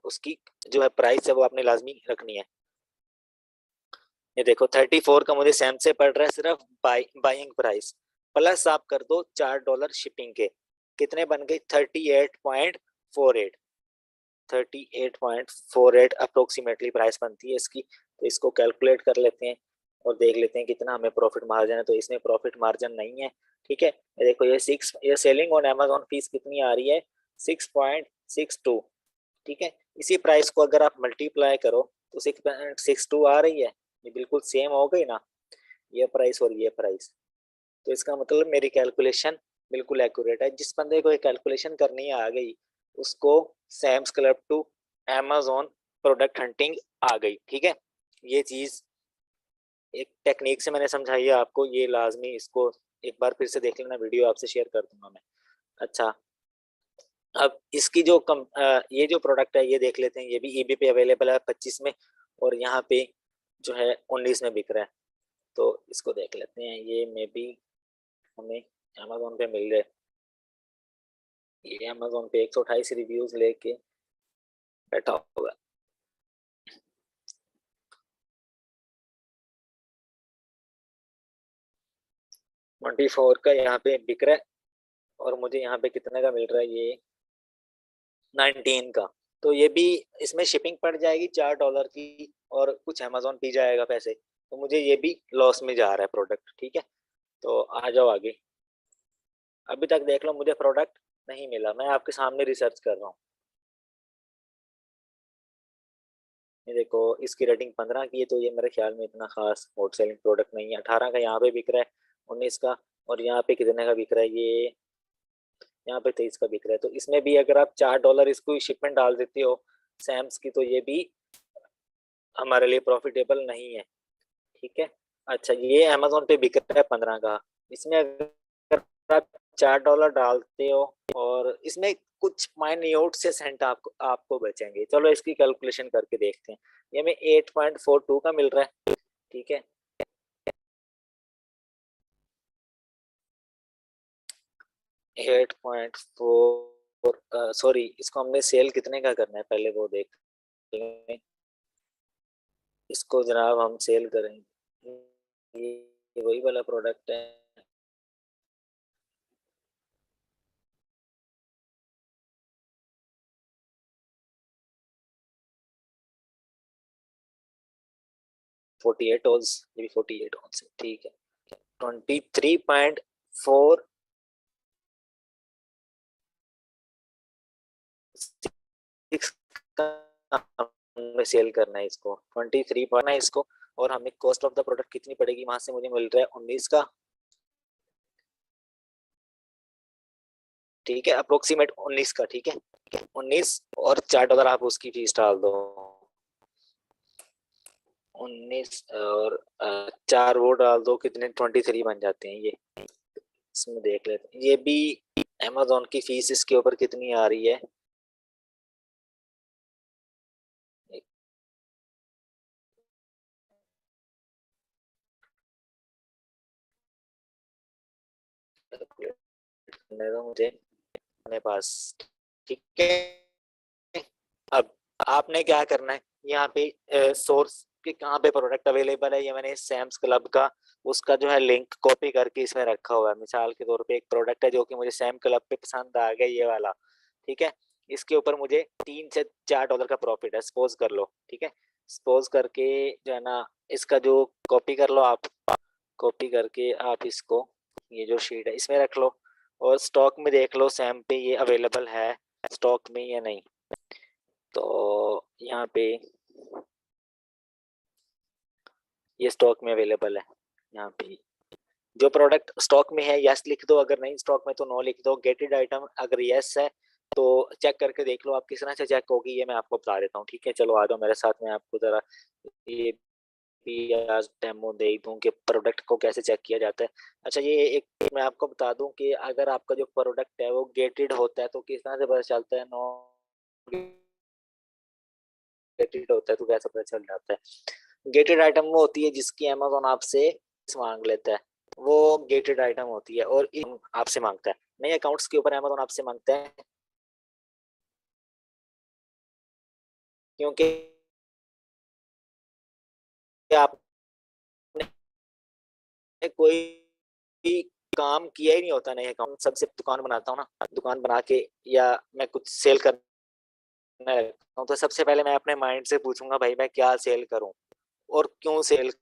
उसकी जो है प्राइस है वो आपने लाजमी रखनी है। ये देखो 34 का मुझे सैम से पड़ रहा है सिर्फ बाइंग प्राइस, प्लस आप कर दो $4 शिपिंग के, कितने बन गए, 38.48। 38.48 अप्रोक्सीमेटली प्राइस बनती है इसकी। तो इसको कैलकुलेट कर लेते हैं और देख लेते हैं कितना हमें प्रॉफिट मार्जिन है। तो इसमें प्रॉफिट मार्जिन नहीं है। ठीक है, ये देखो ये सेलिंग ऑन अमेजोन फीस कितनी आ रही है, 6.62। ठीक है, इसी प्राइस को अगर आप मल्टीप्लाई करो तो 6.62 आ रही है, ये बिल्कुल सेम हो गई ना, ये प्राइस और ये प्राइस। तो इसका मतलब मेरी कैलकुलेशन बिल्कुल एक्यूरेट है। जिस बंदे को ये कैलकुलेशन करनी आ गई, उसको Sam's Club to amazon product hunting आ गई। ठीक है, ये चीज एक टेक्निक से मैंने समझाई है आपको, ये लाजमी इसको एक बार फिर से देख लेना, वीडियो आपसे शेयर कर दूंगा मैं। अच्छा, अब इसकी जो ये जो प्रोडक्ट है ये देख लेते हैं, ये भी ईबी पे अवेलेबल है 25 में, और यहाँ पे जो है 19 में बिक रहा है। तो इसको देख लेते हैं, ये मे बी हमें अमेजोन पे मिल रहा है। ये अमेजोन पे 128 रिव्यूज लेके बैठा होगा। 24 का यहाँ पे बिक रहा है, और मुझे यहाँ पे कितने का मिल रहा है, ये 19 का। तो ये भी, इसमें शिपिंग पड़ जाएगी $4 की, और कुछ अमेजोन पी जाएगा पैसे, तो मुझे ये भी लॉस में जा रहा है प्रोडक्ट। ठीक है, तो आ जाओ आगे। अभी तक देख लो मुझे प्रोडक्ट नहीं मिला, मैं आपके सामने रिसर्च कर रहा हूँ। ये देखो इसकी रेटिंग 15 की है, तो ये मेरे ख्याल में इतना खास हॉट सेलिंग प्रोडक्ट नहीं है। 18 का यहाँ पे बिक रहा है, 19 का, और यहाँ पे कितने का बिक रहा है, ये यहाँ पे 23 का बिक रहा है। तो इसमें भी अगर आप $4 इसको शिपमेंट डाल देते हो सैम्स की, तो ये भी हमारे लिए प्रॉफिटेबल नहीं है। ठीक है, अच्छा ये अमेजोन पे बिक रहा है 15 का, इसमें अगर आप $4 डालते हो, और इसमें कुछ माइन्यूट से सेंट आपको आपको बचेंगे। चलो इसकी कैलकुलेशन करके देखते हैं। ये में 8.42 का मिल रहा है। ठीक है, 8.4, सॉरी, इसको हमने सेल कितने का करना है पहले वो देख लें। इसको जनाब हम सेल करेंगे, ये वही वाला प्रोडक्ट है। 48 ऑल्स, ये भी 48 ऑल्स है, ठीक है। 23.4 में सेल करना है इसको, 23 पढ़ना है इसको। और हमें कॉस्ट ऑफ द प्रोडक्ट कितनी पड़ेगी, वहां से मुझे मिल रहा है 19 का, ठीक है, अप्रोक्सीमेट 19 का, ठीक है। 19 और $4 आप उसकी फीस डाल दो, 19 और 4 वो डाल दो, कितने 23 बन जाते हैं ये। इसमें देख लेते हैं ये भी अमेजोन की फीस इसके ऊपर कितनी आ रही है। मुझे अपने पास, ठीक है। अब आपने क्या करना है, यहाँ पे सोर्स कि कहाँ पे प्रोडक्ट अवेलेबल है, ये मैंने सैम्स क्लब का उसका जो है लिंक कॉपी करके इसमें रखा हुआ है। मिसाल के तौर पे एक प्रोडक्ट है जो कि मुझे सैम क्लब पे पसंद आ गया, ये वाला, ठीक है। इसके ऊपर मुझे $3 से $4 का प्रॉफिट है, सपोज कर लो, ठीक है। सपोज करके जो है ना, इसका जो कॉपी कर लो आप, कॉपी करके आप इसको, ये जो शीट है इसमें रख लो, और स्टॉक में देख लो सैम पे ये अवेलेबल है स्टॉक में या नहीं। तो यहाँ पे ये स्टॉक में अवेलेबल है, यहाँ पे जो प्रोडक्ट स्टॉक में है यस लिख दो, अगर नहीं स्टॉक में तो नो लिख दो। गेटेड आइटम अगर यस है तो चेक करके देख लो आप किस तरह से चेक होगी, ये मैं आपको बता देता हूँ, ठीक है। चलो आ जाओ मेरे साथ में, आपको जरा ये भी आज डेमो दे दूं कि प्रोडक्ट को कैसे चेक किया जाता है। अच्छा, ये एक मैं आपको बता दूं कि अगर आपका जो प्रोडक्ट है वो गेटेड होता है तो किस तरह से पता चलता है, नो गेटेड होता है तो कैसे पता चल जाता है। गेटेड आइटम वो होती है जिसकी अमेजोन आपसे मांग लेता है, वो गेटेड आइटम होती है। और आपसे मांगता है, नए अकाउंट्स के ऊपर अमेजोन आपसे मांगता है, क्योंकि आपने कोई भी काम किया ही नहीं होता नए अकाउंट, सबसे दुकान बनाता हूँ ना, दुकान बना के या मैं कुछ सेल करने लगता हूँ तो सबसे पहले मैं अपने माइंड से पूछूंगा भाई मैं क्या सेल करूँ और क्यों सेल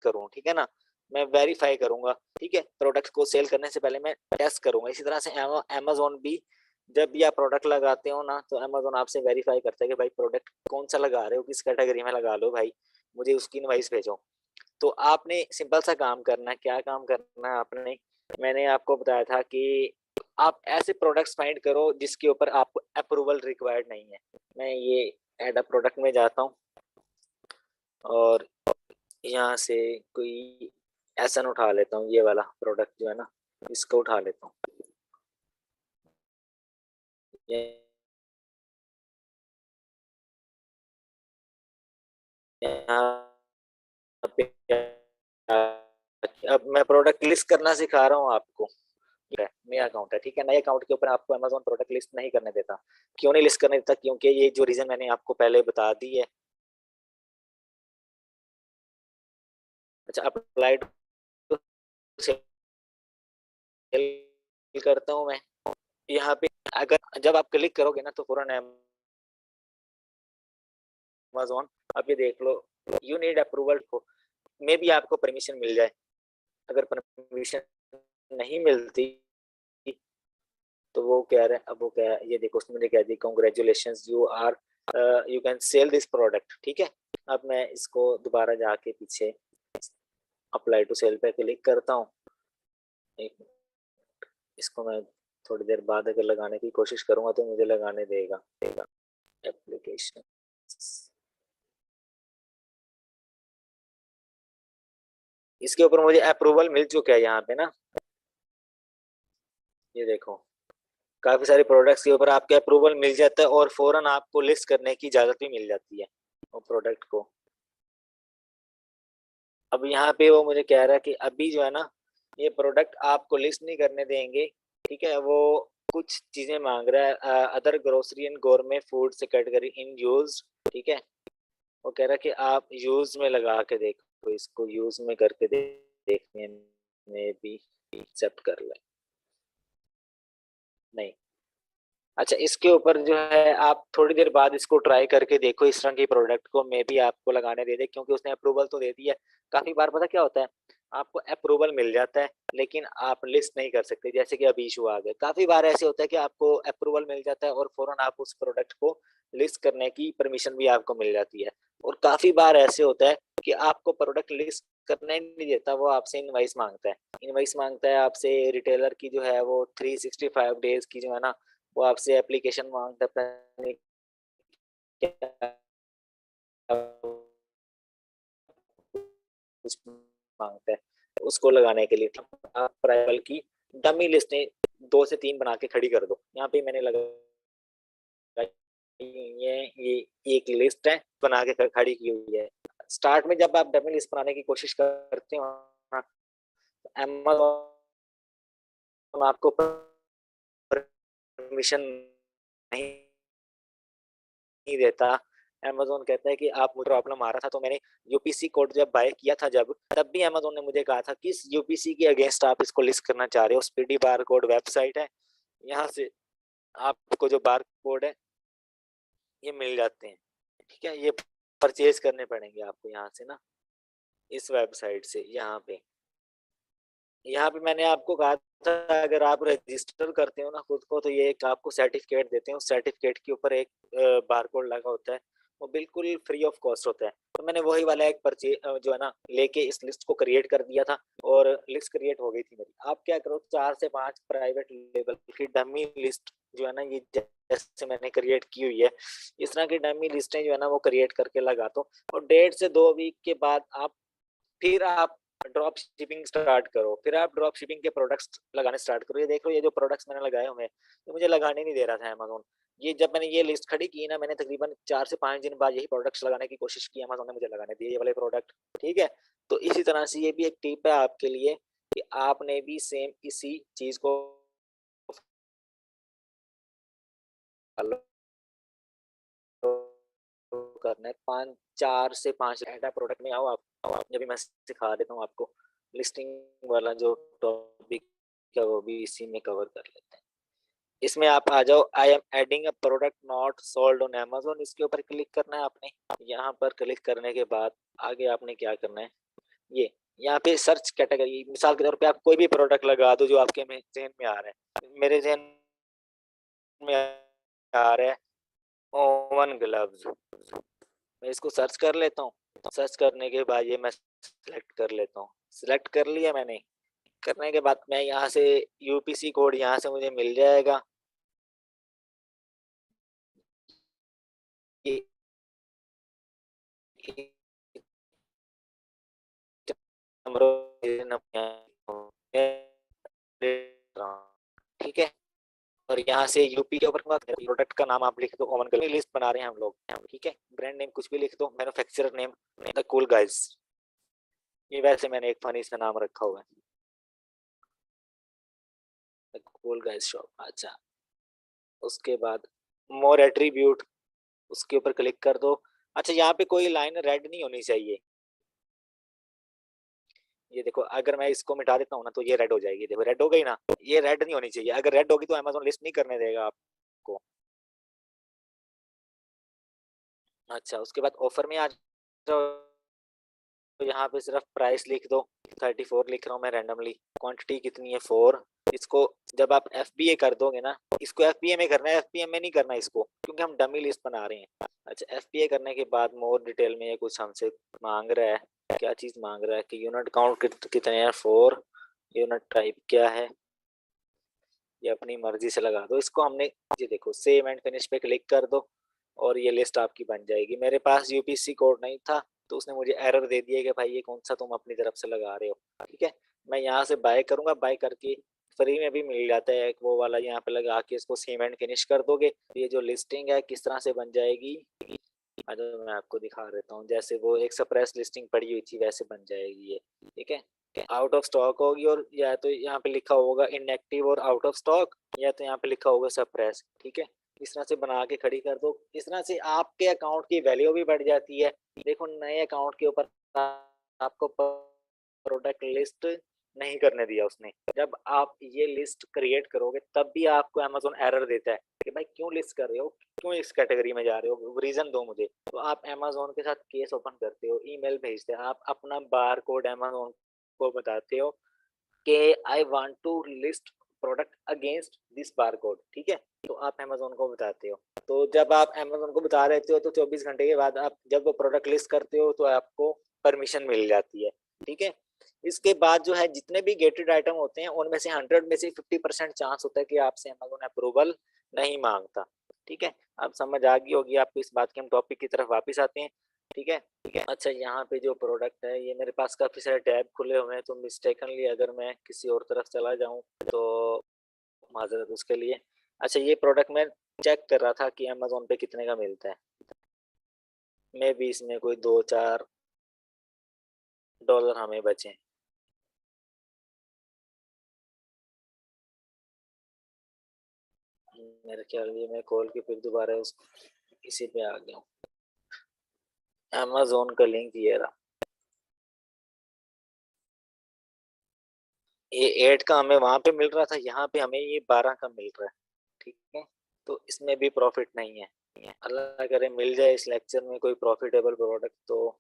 करूँ, ठीक है ना। मैं वेरीफाई करूंगा, ठीक है। प्रोडक्ट को सेल करने से पहले मैं टेस्ट करूंगा। इसी तरह से अमेजोन भी, जब भी आप प्रोडक्ट लगाते हो ना तो अमेजोन आपसे वेरीफाई करता है कि भाई प्रोडक्ट कौन सा लगा रहे हो, किस कैटेगरी में लगा लो भाई, मुझे उसकी इनवॉइस भेजो। तो आपने सिंपल सा काम करना है, क्या काम करना है आपने, मैंने आपको बताया था कि आप ऐसे प्रोडक्ट्स फाइंड करो जिसके ऊपर आपको अप्रूवल रिक्वायर्ड नहीं है। मैं ये ऐड अ प्रोडक्ट में जाता हूँ और यहाँ से कोई एसन उठा लेता हूँ, ये वाला प्रोडक्ट जो है ना इसको उठा लेता हूँ। यहाँ पे अब मैं प्रोडक्ट लिस्ट करना सिखा रहा हूँ आपको, ठीक है। नया अकाउंट है, ठीक है। नए अकाउंट के ऊपर आपको अमेजोन प्रोडक्ट लिस्ट नहीं करने देता। क्यों नहीं लिस्ट करने देता, क्योंकि ये जो रीजन मैंने आपको पहले बता दी है। अच्छा, अप्लाइड सेल करता हूँ मैं, यहाँ पे अगर जब आप क्लिक करोगे ना तो फौरन अमेजोन, अब ये देख लो, यू नीड अप्रूवल को, मे भी आपको परमिशन मिल जाए। अगर परमिशन नहीं मिलती तो वो कह रहे हैं, अब वो क्या है ये देखो, उसने मुझे कह दी congratulation you are you can sell this product, ठीक है। अब मैं इसको दोबारा जाके पीछे अप्लाई टू सेल पे क्लिक करता हूँ। इसको मैं थोड़ी देर बाद अगर लगाने की कोशिश करूंगा तो मुझे लगाने देगा एप्लीकेशन। इसके ऊपर मुझे अप्रूवल मिल चुका है यहाँ पे ना, ये देखो काफी सारे प्रोडक्ट्स के ऊपर आपके अप्रूवल मिल जाता है और फौरन आपको लिस्ट करने की इजाजत भी मिल जाती है वो प्रोडक्ट को। अब यहाँ पे वो मुझे कह रहा है कि अभी जो है ना ये प्रोडक्ट आपको लिस्ट नहीं करने देंगे, ठीक है। वो कुछ चीजें मांग रहा है, अदर ग्रोसरी एंड गोरमे फूड से कैटेगरी इन यूज, ठीक है। वो कह रहा है कि आप यूज में लगा के देखो, इसको यूज में करके देखने में भी एक्सेप्ट कर ले, नहीं अच्छा, इसके ऊपर जो है आप थोड़ी देर बाद इसको ट्राई करके देखो, इस तरह की प्रोडक्ट को मे बी आपको लगाने दे दे, क्योंकि उसने अप्रूवल तो दे दी है। काफ़ी बार पता क्या होता है, आपको अप्रूवल मिल जाता है, लेकिन आप लिस्ट नहीं कर सकते, जैसे कि अभी इश्यू आ गया। काफ़ी बार ऐसे होता है कि आपको अप्रूवल मिल जाता है और फ़ौरन आप उस प्रोडक्ट को लिस्ट करने की परमिशन भी आपको मिल जाती है। और काफ़ी बार ऐसे होता है कि आपको प्रोडक्ट लिस्ट करने नहीं देता, वो आपसे इनवॉइस माँगता है। इनवॉइस माँगता है आपसे, रिटेलर की जो है वो 365 डेज़ की जो है ना, वो आपसे एप्लीकेशन माँगता है, पता नहीं क्या कुछ माँगता है, उसको लगाने के लिए आप प्राइमल की डमी लिस्टें 2 से 3 बना के खड़ी कर दो। यहाँ पे मैंने ये एक लिस्ट है, बना के खड़ी की हुई है। स्टार्ट में जब आप डमी लिस्ट बनाने की कोशिश करते हो ना, अमेज़न आपको परमिशन नहीं देता। अमेज़न कहता है कि आप, मुझे प्रॉब्लम आ रहा था तो मैंने यूपीसी कोड जब बाय किया था जब, तब भी अमेज़न ने मुझे कहा था कि इस यूपीसी के अगेंस्ट आप इसको लिस्ट करना चाह रहे हो। स्पीडी बारकोड वेबसाइट है, यहाँ से आपको जो बारकोड है ये मिल जाते हैं, ठीक है? ये परचेज़ करने पड़ेंगे आपको यहाँ से ना, इस वेबसाइट से। यहाँ पे मैंने आपको कहा था, अगर आप रजिस्टर करते हो ना खुद को, तो ये एक आपको सर्टिफिकेट देते हैं। उस सर्टिफिकेट के ऊपर एक बारकोड लगा होता है, वो बिल्कुल फ्री ऑफ कॉस्ट होता है। तो मैंने वही वाला एक जो है ना, लेके इस लिस्ट को क्रिएट कर दिया था और लिस्ट क्रिएट हो गई थी मेरी। आप क्या करो, 4 से 5 प्राइवेट लेवल की डमी लिस्ट जो है ना, ये जैसे मैंने क्रिएट की हुई है, इस तरह की डमी लिस्टें जो है ना, वो क्रिएट करके लगा दो और 1.5 से 2 वीक के बाद आप ड्रॉप शिपिंग स्टार्ट करो। फिर आप ड्रॉप शिपिंग के प्रोडक्ट्स लगाने स्टार्ट करो। ये देख लो, ये जो प्रोडक्ट्स मैंने लगाए हुए हैं, ये मुझे लगाने नहीं दे रहा था अमेज़न। ये जब मैंने ये लिस्ट खड़ी की ना, मैंने तकरीबन 4 से 5 दिन बाद यही प्रोडक्ट्स लगाने की कोशिश की, अमेज़न ने मुझे लगाने दिए ये वाले प्रोडक्ट, ठीक है? तो इसी तरह से ये भी एक टिप है आपके लिए कि आपने भी सेम इसी चीज़ को फॉलो करना है। 5 4 से 5 डाटा प्रोडक्ट में आओ आप, जब भी मैं सिखा देता हूँ आपको। लिस्टिंग वाला जो टॉपिक है वो भी इसी में कवर कर लेते हैं। इसमें आप आ जाओ, I am adding a product not sold on Amazon, इसके ऊपर क्लिक करना है आपने। यहाँ पर क्लिक करने के बाद आगे आपने क्या करना है, ये यहाँ पे सर्च कैटेगरी, मिसाल के तौर पे आप कोई भी प्रोडक्ट लगा दो जो आपके में ज़हन में आ रहा है। मेरे ज़हन में आ रहा है ओवन ग्लव्स। मैं इसको सर्च कर लेता हूँ। सर्च करने के बाद ये मैं सिलेक्ट कर लेता हूँ। सिलेक्ट कर लिया मैंने। करने के बाद मैं यहाँ से यूपीसी कोड यहाँ से मुझे मिल जाएगा। ये ठीक है? और यहाँ से यूपी के ऊपर प्रोडक्ट का नाम आप लिख दो, ओवन ग्लव्स लिस्ट बना रहे हैं हम लोग, ठीक है? ब्रांड नेम कुछ भी लिख दो, manufacturer name the cool guys. ये वैसे मैंने एक फनी सा नाम रखा हुआ है, द कूल गाइज शॉप। अच्छा, उसके बाद मोर एट्रीब्यूट, उसके ऊपर क्लिक कर दो। अच्छा, यहाँ पे कोई लाइन रेड नहीं होनी चाहिए। ये देखो, अगर मैं इसको मिटा देता हूँ ना, तो ये रेड हो जाएगी। देखो रेड हो गई ना, ये रेड नहीं होनी चाहिए। अगर रेड होगी तो अमेज़न लिस्ट नहीं करने देगा आपको। अच्छा, उसके बाद ऑफर में आ जाओ, तो यहाँ पे सिर्फ प्राइस लिख दो। 34 लिख रहा हूँ मैं रैंडमली। क्वांटिटी कितनी है? 4। इसको जब आप एफबीए कर दोगे ना, इसको एफबीए में करना है, एफपीएम में नहीं करना इसको, क्योंकि हम डमी लिस्ट बना रहे हैं। अच्छा, एफबीए करने के बाद मोर डिटेल में ये कुछ हमसे मांग रहा है। क्या चीज मांग रहा है कि यूनिट काउंट कितने हैं? 4। यूनिट टाइप क्या है? ये अपनी मर्जी से लगा दो इसको। हमने, ये देखो, सेव एंड फिनिश पे क्लिक कर दो और ये लिस्ट आपकी बन जाएगी। मेरे पास यूपीसी कोड नहीं था, तो उसने मुझे एरर दे दिया कि भाई ये कौन सा तुम अपनी तरफ से लगा रहे हो, ठीक है? मैं यहाँ से बाय करूंगा, बाय करके फ्री में भी मिल जाता है एक वो वाला, यहाँ पे लगा के इसको सेव एंड फिनिश कर दोगे, ये जो लिस्टिंग है किस तरह से बन जाएगी, आज मैं आपको दिखा देता हूँ। जैसे वो एक सप्रेस लिस्टिंग पड़ी हुई थी, वैसे बन जाएगी ये, ठीक है? आउट ऑफ स्टॉक होगी, और या तो यहाँ पे लिखा होगा इनएक्टिव और आउट ऑफ स्टॉक, या तो यहाँ पे लिखा होगा सप्रेस, ठीक है? इस तरह से बना के खड़ी कर दो। इस तरह से आपके अकाउंट की वैल्यू भी बढ़ जाती है। देखो, नए अकाउंट के ऊपर आपको प्रोडक्ट लिस्ट नहीं करने दिया उसने। जब आप ये लिस्ट क्रिएट करोगे तब भी आपको अमेज़न एरर देता है कि भाई क्यों लिस्ट कर रहे हो, क्यों इस कैटेगरी में जा रहे हो, रीजन दो मुझे। तो आप अमेज़न के साथ केस ओपन करते हो, ईमेल भेजते हो, आप अपना बारकोड अमेज़न को बताते हो कि I want to list product against this barcode, ठीक है? तो आप अमेज़न को बताते हो। तो जब आप अमेज़न को बता देते हो तो 24 घंटे के बाद आप जब वो प्रोडक्ट लिस्ट करते हो तो आपको परमिशन मिल जाती है, ठीक है? इसके बाद जो है जितने भी गेटेड आइटम होते हैं उनमें से 100 में से 50% चांस होता है कि आपसे अमेज़न अप्रूवल नहीं माँगता, ठीक है? अब समझ आ गई होगी आपको इस बात की। हम टॉपिक की तरफ वापस आते हैं, ठीक है? अच्छा, यहाँ पे जो प्रोडक्ट है ये मेरे पास काफ़ी सारे टैब खुले हुए हैं, तो मिस्टेकनली अगर मैं किसी और तरफ चला जाऊँ तो माज़रत उसके लिए। अच्छा, ये प्रोडक्ट मैं चेक कर रहा था कि अमेज़न पे कितने का मिलता है। मेबी इसमें कोई 2-4 डॉलर हमें बचें। मेरे ख्याल ये मैं खोल के फिर दोबारा उस इसी पे आ गया हूँ। अमेज़न का लिंक ये रहा। ये 8 का हमें वहाँ पे मिल रहा था, यहाँ पे हमें ये 12 का मिल रहा है, ठीक है? तो इसमें भी प्रॉफ़िट नहीं है। अल्लाह करे मिल जाए इस लेक्चर में कोई प्रॉफ़िटेबल प्रोडक्ट तो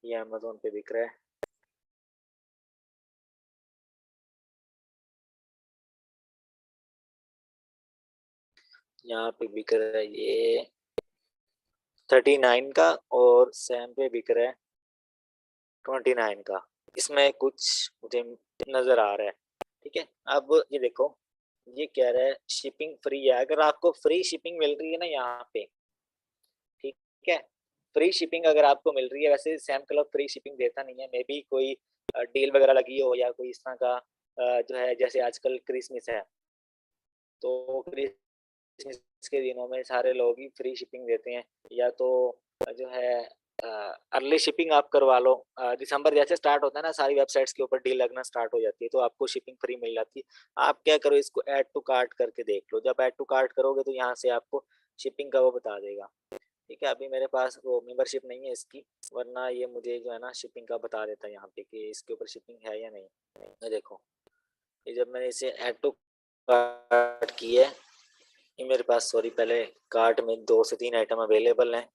ये अमेज़न पे बिक रहा है। यहाँ पे बिक रहा है ये 39 का और सैम पे बिक रहा है 29 का। इसमें कुछ मुझे नज़र आ रहा है, ठीक है? अब ये देखो, ये कह रहा है शिपिंग फ्री है। अगर आपको फ्री शिपिंग मिल रही है ना यहाँ पे, ठीक है? फ्री शिपिंग अगर आपको मिल रही है, वैसे सैम क्लब फ्री शिपिंग देता नहीं है, मे बी कोई डील वगैरह लगी हो या कोई इस तरह का जो है जैसे आजकल क्रिसमस है, तो क्रिसमस के दिनों में सारे लोग ही फ्री शिपिंग देते हैं, या तो जो है अर्ली शिपिंग आप करवा लो। दिसंबर जैसे स्टार्ट होता है ना, सारी वेबसाइट्स के ऊपर डील लगना स्टार्ट हो जाती है, तो आपको शिपिंग फ्री मिल जाती है। आप क्या करो, इसको ऐड टू कार्ट करके देख लो। जब ऐड टू कार्ट करोगे तो यहाँ से आपको शिपिंग का वो बता देगा, ठीक है? अभी मेरे पास वो मेंबरशिप नहीं है इसकी, वरना ये मुझे जो है ना शिपिंग का बता देता है यहाँ पे कि इसके ऊपर शिपिंग है या नहीं। ये देखो, ये जब मैंने इसे ऐड टू कार्ट की है, ये मेरे पास सॉरी पहले कार्ट में 2 से 3 आइटम अवेलेबल हैं।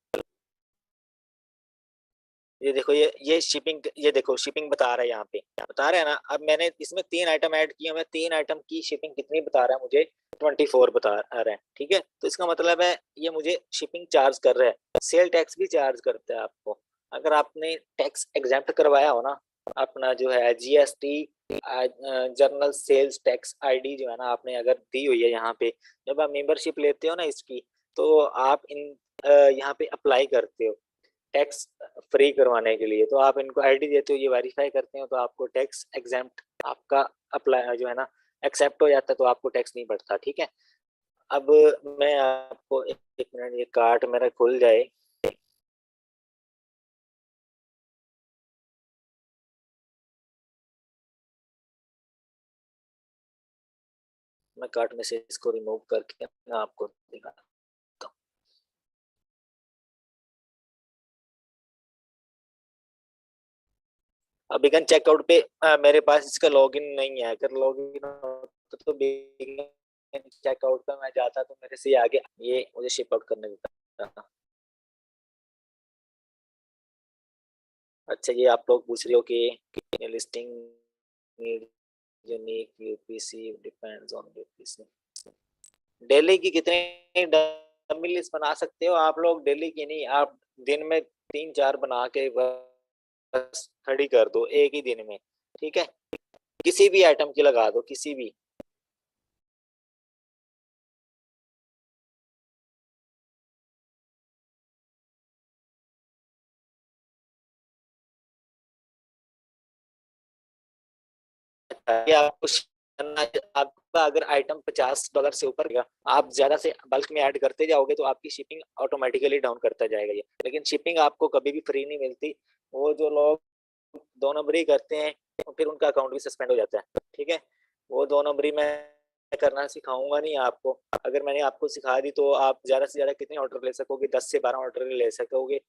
ये देखो, ये शिपिंग, ये देखो शिपिंग बता रहा है यहाँ पे, बता रहा है ना। अब मैंने इसमें 3 आइटम ऐड किए, मैं 3 आइटम की शिपिंग कितनी बता रहा है मुझे, 24 बता रहा है, ठीक है? तो इसका मतलब है ये मुझे शिपिंग चार्ज कर रहा है। सेल टैक्स भी चार्ज करता है आपको। अगर आपने टैक्स एग्जेम्प्ट करवाया हो ना, अपना जो है GST journal sales tax ID जो है ना आपने अगर दी हुई है यहाँ पे, जब आप मेंबरशिप लेते हो ना इसकी, तो आप इन यहाँ पे अप्लाई करते हो टैक्स फ्री करवाने के लिए, तो आप इनको आईडी देते हो, ये वेरीफाई करते हो, तो आपको टैक्स एग्जेम्प्ट आपका अप्लाई जो है ना एक्सेप्ट हो जाता है, तो आपको टैक्स नहीं पड़ता, ठीक है? अब मैं आपको एक मिनट, ये कार्ट मेरा खुल जाए। मैं कार्ट में से इसको रिमूव करके मैं आपको दिखाता हूँ। अब बिगन चेकआउट पे मेरे पास इसका लॉगिन नहीं है। अगर लॉगिन होता तो बिगन चेकआउट पे मैं जाता तो मेरे से आगे ये मुझे शिप आउट करने देता था। अच्छा, ये आप लोग पूछ रहे हो कि listing need unique UPC depends on UPC. Daily की कितनी डमी लिस्ट बना सकते हो आप लोग? डेली की नहीं, आप दिन में 3-4 बना के बस खड़ी कर दो एक ही दिन में, ठीक है? किसी भी आइटम की लगा दो, किसी भी। ये आपको करना है। आपका अगर आइटम $50 से ऊपर गया, आप ज्यादा से बल्क में ऐड करते जाओगे तो आपकी शिपिंग ऑटोमेटिकली डाउन करता जाएगा ये। लेकिन शिपिंग आपको कभी भी फ्री नहीं मिलती। वो जो लोग 2 नंबरी करते हैं तो फिर उनका अकाउंट भी सस्पेंड हो जाता है, ठीक है? वो 2 नंबरी मैं करना सिखाऊंगा नहीं आपको। अगर मैंने आपको सिखा दी तो आप ज्यादा से ज्यादा कितने ऑर्डर ले सकोगे? 10 से 12 ऑर्डर ले सकोगे।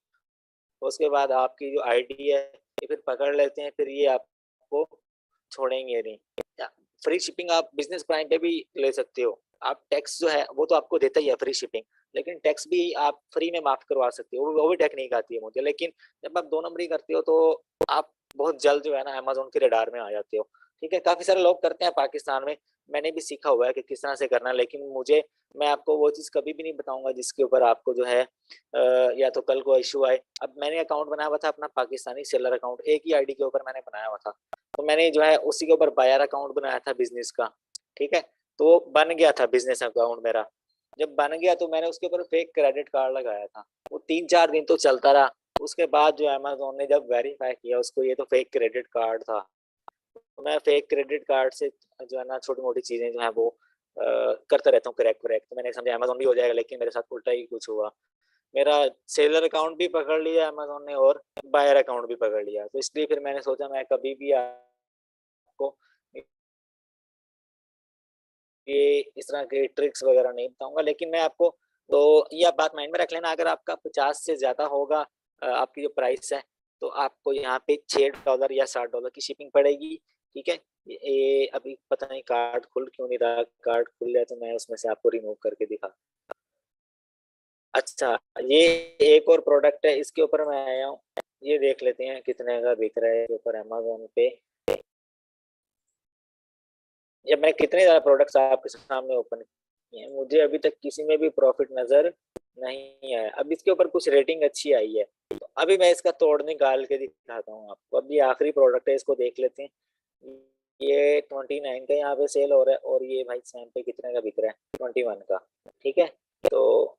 उसके बाद आपकी जो आईडी है ये फिर पकड़ लेते हैं, फिर ये आपको छोड़ेंगे नहीं। फ्री शिपिंग आप बिजनेस प्राइम पे भी ले सकते हो। आप टैक्स जो है वो तो आपको देता ही है फ्री शिपिंग, लेकिन टैक्स भी आप फ्री में माफ करवा सकते हो, वो भी टेक्निक आती है मुझे। लेकिन जब आप 2 नंबरी करते हो तो आप बहुत जल्द जो है ना अमेज़न के रडार में आ जाते हो। ठीक है, काफ़ी सारे लोग करते हैं पाकिस्तान में, मैंने भी सीखा हुआ है कि किस तरह से करना है, लेकिन मुझे मैं आपको वो चीज़ कभी भी नहीं बताऊँगा जिसके ऊपर आपको जो है या तो कल को इश्यू आए। अब मैंने अकाउंट बनाया हुआ था अपना पाकिस्तानी सेलर अकाउंट, एक ही आईडी के ऊपर मैंने बनाया हुआ था। तो मैंने जो है उसी के ऊपर बायर अकाउंट बनाया था बिज़नेस का, ठीक है? तो बन गया था बिज़नेस अकाउंट मेरा। जब बन गया तो मैंने उसके ऊपर फेक क्रेडिट कार्ड लगाया था। वो 3-4 दिन तो चलता रहा, उसके बाद जो अमेज़न ने जब वेरीफ़ाई किया उसको ये तो फेक क्रेडिट कार्ड था। तो मैं फेक क्रेडिट कार्ड से जो है ना छोटी-मोटी चीज़ें जो हैं वो करता रहता हूँ क्रैक-वरैक, तो मैंने समझा अमेज़न भी हो जाएगा, लेकिन मेरे साथ उल्टा ही कुछ हुआ। मेरा सेलर अकाउंट भी पकड़ लिया अमेज़न ने और बायर अकाउंट भी पकड़ लिया। तो इसलिए फिर मैंने सोचा मैं कभी भी आपको ये इस तरह के ट्रिक्स वगैरह नहीं बताऊँगा, लेकिन मैं आपको तो ये आप बात माइंड में रख लेना, अगर आपका 50 से ज़्यादा होगा आपकी जो प्राइस है, तो आपको यहाँ पे $6 या $60 की शिपिंग पड़ेगी, ठीक है? ये अभी पता नहीं कार्ड खुल क्यों नहीं रहा, कार्ड खुल जाए तो मैं उसमें से आपको रिमूव करके दिखा। अच्छा, ये एक और प्रोडक्ट है, इसके ऊपर मैं आया हूँ, ये देख लेते हैं कितने का बिक रहा है इसके ऊपर अमेज़न पे। या मैं कितने ज़्यादा प्रोडक्ट्स आपके सामने ओपन किए हैं, मुझे अभी तक किसी में भी प्रॉफ़िट नज़र नहीं आया। अब इसके ऊपर कुछ रेटिंग अच्छी आई है, तो अभी मैं इसका तोड़ निकाल के दिखाता हूँ आपको। अब ये आखिरी प्रोडक्ट है, इसको देख लेते हैं। ये 29 का यहाँ पे सेल हो रहा है और ये भाई सैम पे कितने का बिक रहा है? 21 का, ठीक है? तो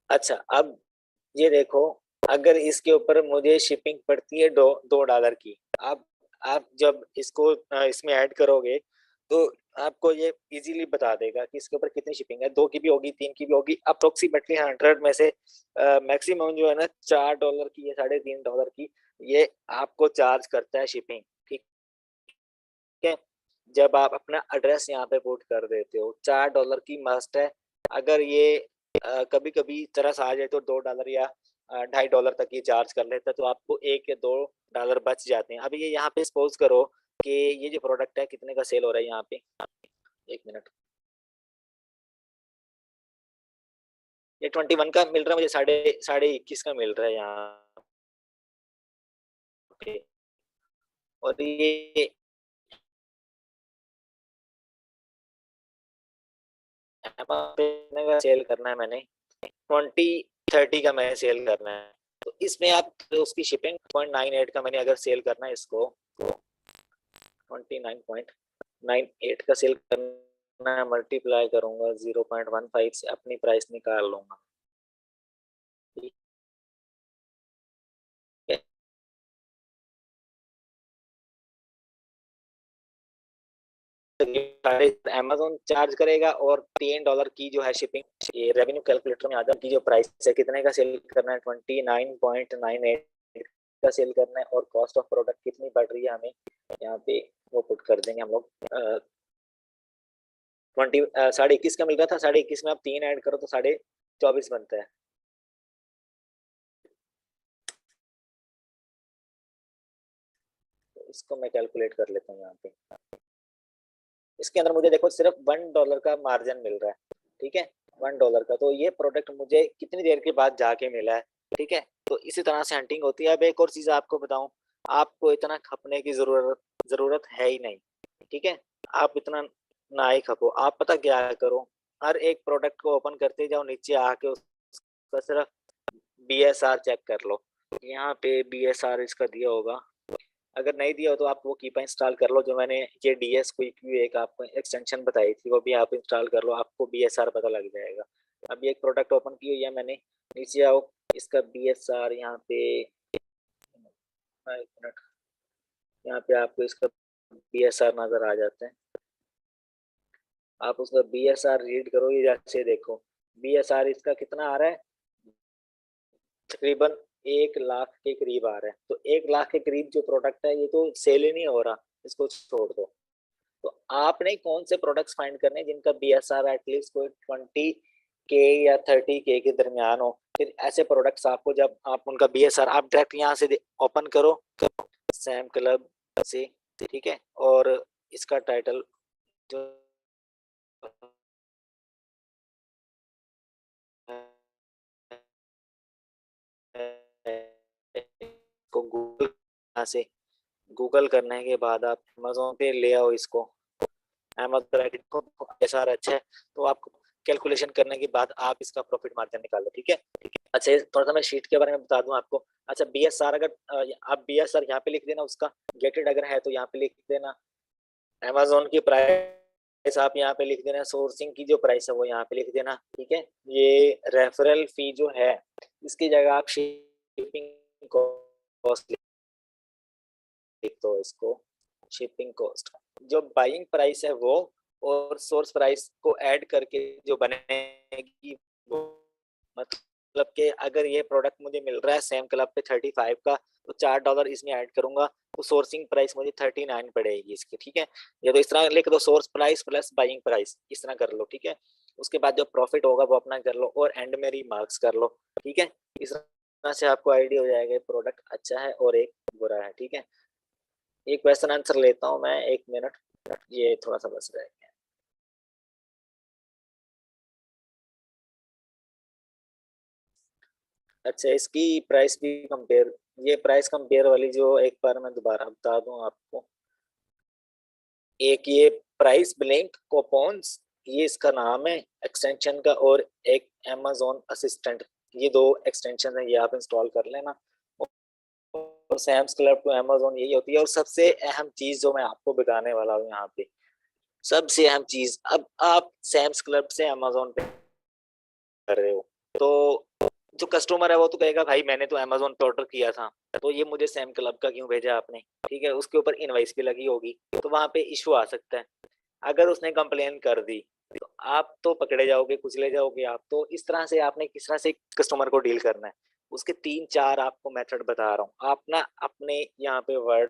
अच्छा, अब ये देखो, अगर इसके ऊपर मुझे शिपिंग पड़ती है $2 की, आप जब इसको इसमें ऐड करोगे, तो आपको ये ईज़िली बता देगा कि इसके ऊपर कितनी शिपिंग है, 2 की भी होगी, 3 की भी होगी, अप्रॉक्सिमेटली 100 में से मैक्सिमम जो है ना $4 की या $3.5 की, ये आपको चार्ज करता है शिपिंग, ठीक है? जब आप अपना एड्रेस यहाँ पे पुट कर देते हो, $4 की मस्ट है। अगर ये कभी-कभी तरस आ जाए तो $2 या $2.5 तक ये चार्ज कर लेता है, तो आपको 1 या $2 बच जाते हैं। अभी ये यहाँ पे सपोज़ करो कि ये जो प्रोडक्ट है कितने का सेल हो रहा है यहाँ पे? 1 मिनट। ये 21 का मिल रहा है मुझे, साढ़े साढ़े 21 का मिल रहा है यहाँ पे। और ये अमेज़न पे कितने का सेल करना है मैंने? 20-30 का मैंने सेल करना है। तो इसमें आप उसकी शिपिंग 0.98 का मैंने अगर सेल करना है इसको, तो 29.98 का सेल करना है, मल्टीप्लाई करूँगा 0.15 से अपनी प्राइस निकाल लूँगा। ठीक है? साढ़े अमेज़न चार्ज करेगा और $3 की जो है शिपिंग, ये रेवेन्यू कैलकुलेटर में आ जाए की जो प्राइस है कितने का सेल करना है, 29.98 का सेल करना है और कॉस्ट ऑफ प्रोडक्ट कितनी पड़ रही है हमें, यहाँ पे वो पुट कर देंगे हम लोग 21.5 का मिल रहा था, 21.5 में आप 3 ऐड करो तो 24.5 बनता है। तो इसको मैं कैलकुलेट कर लेता हूँ यहाँ पे। इसके अंदर मुझे देखो सिर्फ $1 का मार्जिन मिल रहा है, ठीक है? $1 का, तो ये प्रोडक्ट मुझे कितनी देर के बाद जाके मिला है, ठीक है? तो इसी तरह से हंटिंग होती है। अब एक और चीज़ आपको बताऊँ, आपको इतना खपने की ज़रूरत है ही नहीं, ठीक है? आप इतना ना ही खपो, आप पता क्या करो, हर एक प्रोडक्ट को ओपन करते जाओ, नीचे आके उसका सिर्फ बीएसआर चेक कर लो। यहाँ पे बीएसआर इसका दिया होगा, अगर नहीं दिया हो तो आप वो कीपा इंस्टॉल कर लो, जो मैंने ये डीएस क्विक व्यू एक आपको एक्सटेंशन बताई थी, वो भी आप इंस्टॉल कर लो, आपको बीएसआर पता लग जाएगा। अभी एक प्रोडक्ट ओपन की हुई है मैंने, नीचे आओ, इसका बीएसआर यहाँ पे, एक मिनट, यहाँ पे आपको इसका बीएसआर नज़र आ जाता है। आप उसका बीएसआर रीड करो, ये जैसे देखो, बीएसआर इसका कितना आ रहा है, तकरीबन 1 लाख के करीब आ रहा है। तो 1 लाख के करीब जो प्रोडक्ट है, ये तो सेल ही नहीं हो रहा, इसको छोड़ दो। तो आपने कौन से प्रोडक्ट्स फाइंड करने हैं जिनका बीएसआर एटलीस्ट कोई 20 के या 30K के दरमियान हो, फिर ऐसे प्रोडक्ट्स आपको जब आप उनका BSR आप डायरेक्ट यहाँ से ओपन करो सैम क्लब से, ठीक है, और इसका टाइटल जो को गूगल यहाँ से गूगल करने के बाद आप अमेजोन पे ले आओ इसको। अमेजोन को SR अच्छा है तो आपको कैलकुलेशन करने के बाद आप इसका प्रॉफिट मार्जिन निकालो, ठीक है। अच्छा थोड़ा सा मैं शीट के बारे में बता दूं आपको। अच्छा BSR अगर आप BSR यहाँ पे लिख देना, उसका गेटेड अगर है तो यहाँ पे लिख देना, अमेजोन की प्राइस आप यहाँ पे लिख देना, सोर्सिंग की जो प्राइस है वो यहाँ पे लिख देना, ठीक है। ये रेफरल फी जो है इसकी जगह आप शिपिंग कॉस्ट लिख दो, इसको शिपिंग कॉस्ट। जो बाइंग प्राइस है वो और सोर्स प्राइस को ऐड करके जो बनेगी वो, मतलब कि अगर ये प्रोडक्ट मुझे मिल रहा है सेम क्लब पे 35 का तो $4 इसमें ऐड करूंगा तो सोर्सिंग प्राइस मुझे 39 पड़ेगी इसकी, ठीक है। या तो इस तरह लिख दो, source price plus buying price, इस तरह कर लो, ठीक है। उसके बाद जो प्रॉफिट होगा वो अपना कर लो और एंड में रिमार्क्स कर लो, ठीक है। इस तरह से आपको आइडिया हो जाएगा प्रोडक्ट अच्छा है और एक बुरा है, ठीक है। एक क्वेश्चन आंसर लेता हूँ मैं, 1 मिनट, ये थोड़ा सा बस रह गया। अच्छा इसकी प्राइस भी कंपेयर, ये प्राइस कंपेयर वाली जो एक बार मैं दोबारा बता दूं आपको, एक ये प्राइस ब्लिंक कोपॉन्स, ये इसका नाम है एक्सटेंशन का, और एक अमेजोन असिस्टेंट, ये दो एक्सटेंशन है, ये आप इंस्टॉल कर लेना। और सैम्स क्लब टू अमेजोन यही होती है। और सबसे अहम चीज जो मैं आपको बताने वाला हूँ यहाँ पे, सबसे अहम चीज, अब आप सैम्स क्लब से अमेजोन पे कर रहे हो तो जो कस्टमर है वो तो कहेगा भाई मैंने तो अमेजोन पे ऑर्डर किया था तो ये मुझे सैम क्लब का क्यों भेजा आपने, ठीक है। उसके ऊपर इनवाइस भी लगी होगी तो वहां पे इशू आ सकता है। अगर उसने कंप्लेन कर दी तो आप तो पकड़े जाओगे, कुचले जाओगे आप। तो इस तरह से आपने किस तरह से कस्टमर को डील करना है, उसके 3-4 आपको मेथड बता रहा हूँ। आप ना अपने यहाँ पे वर्ड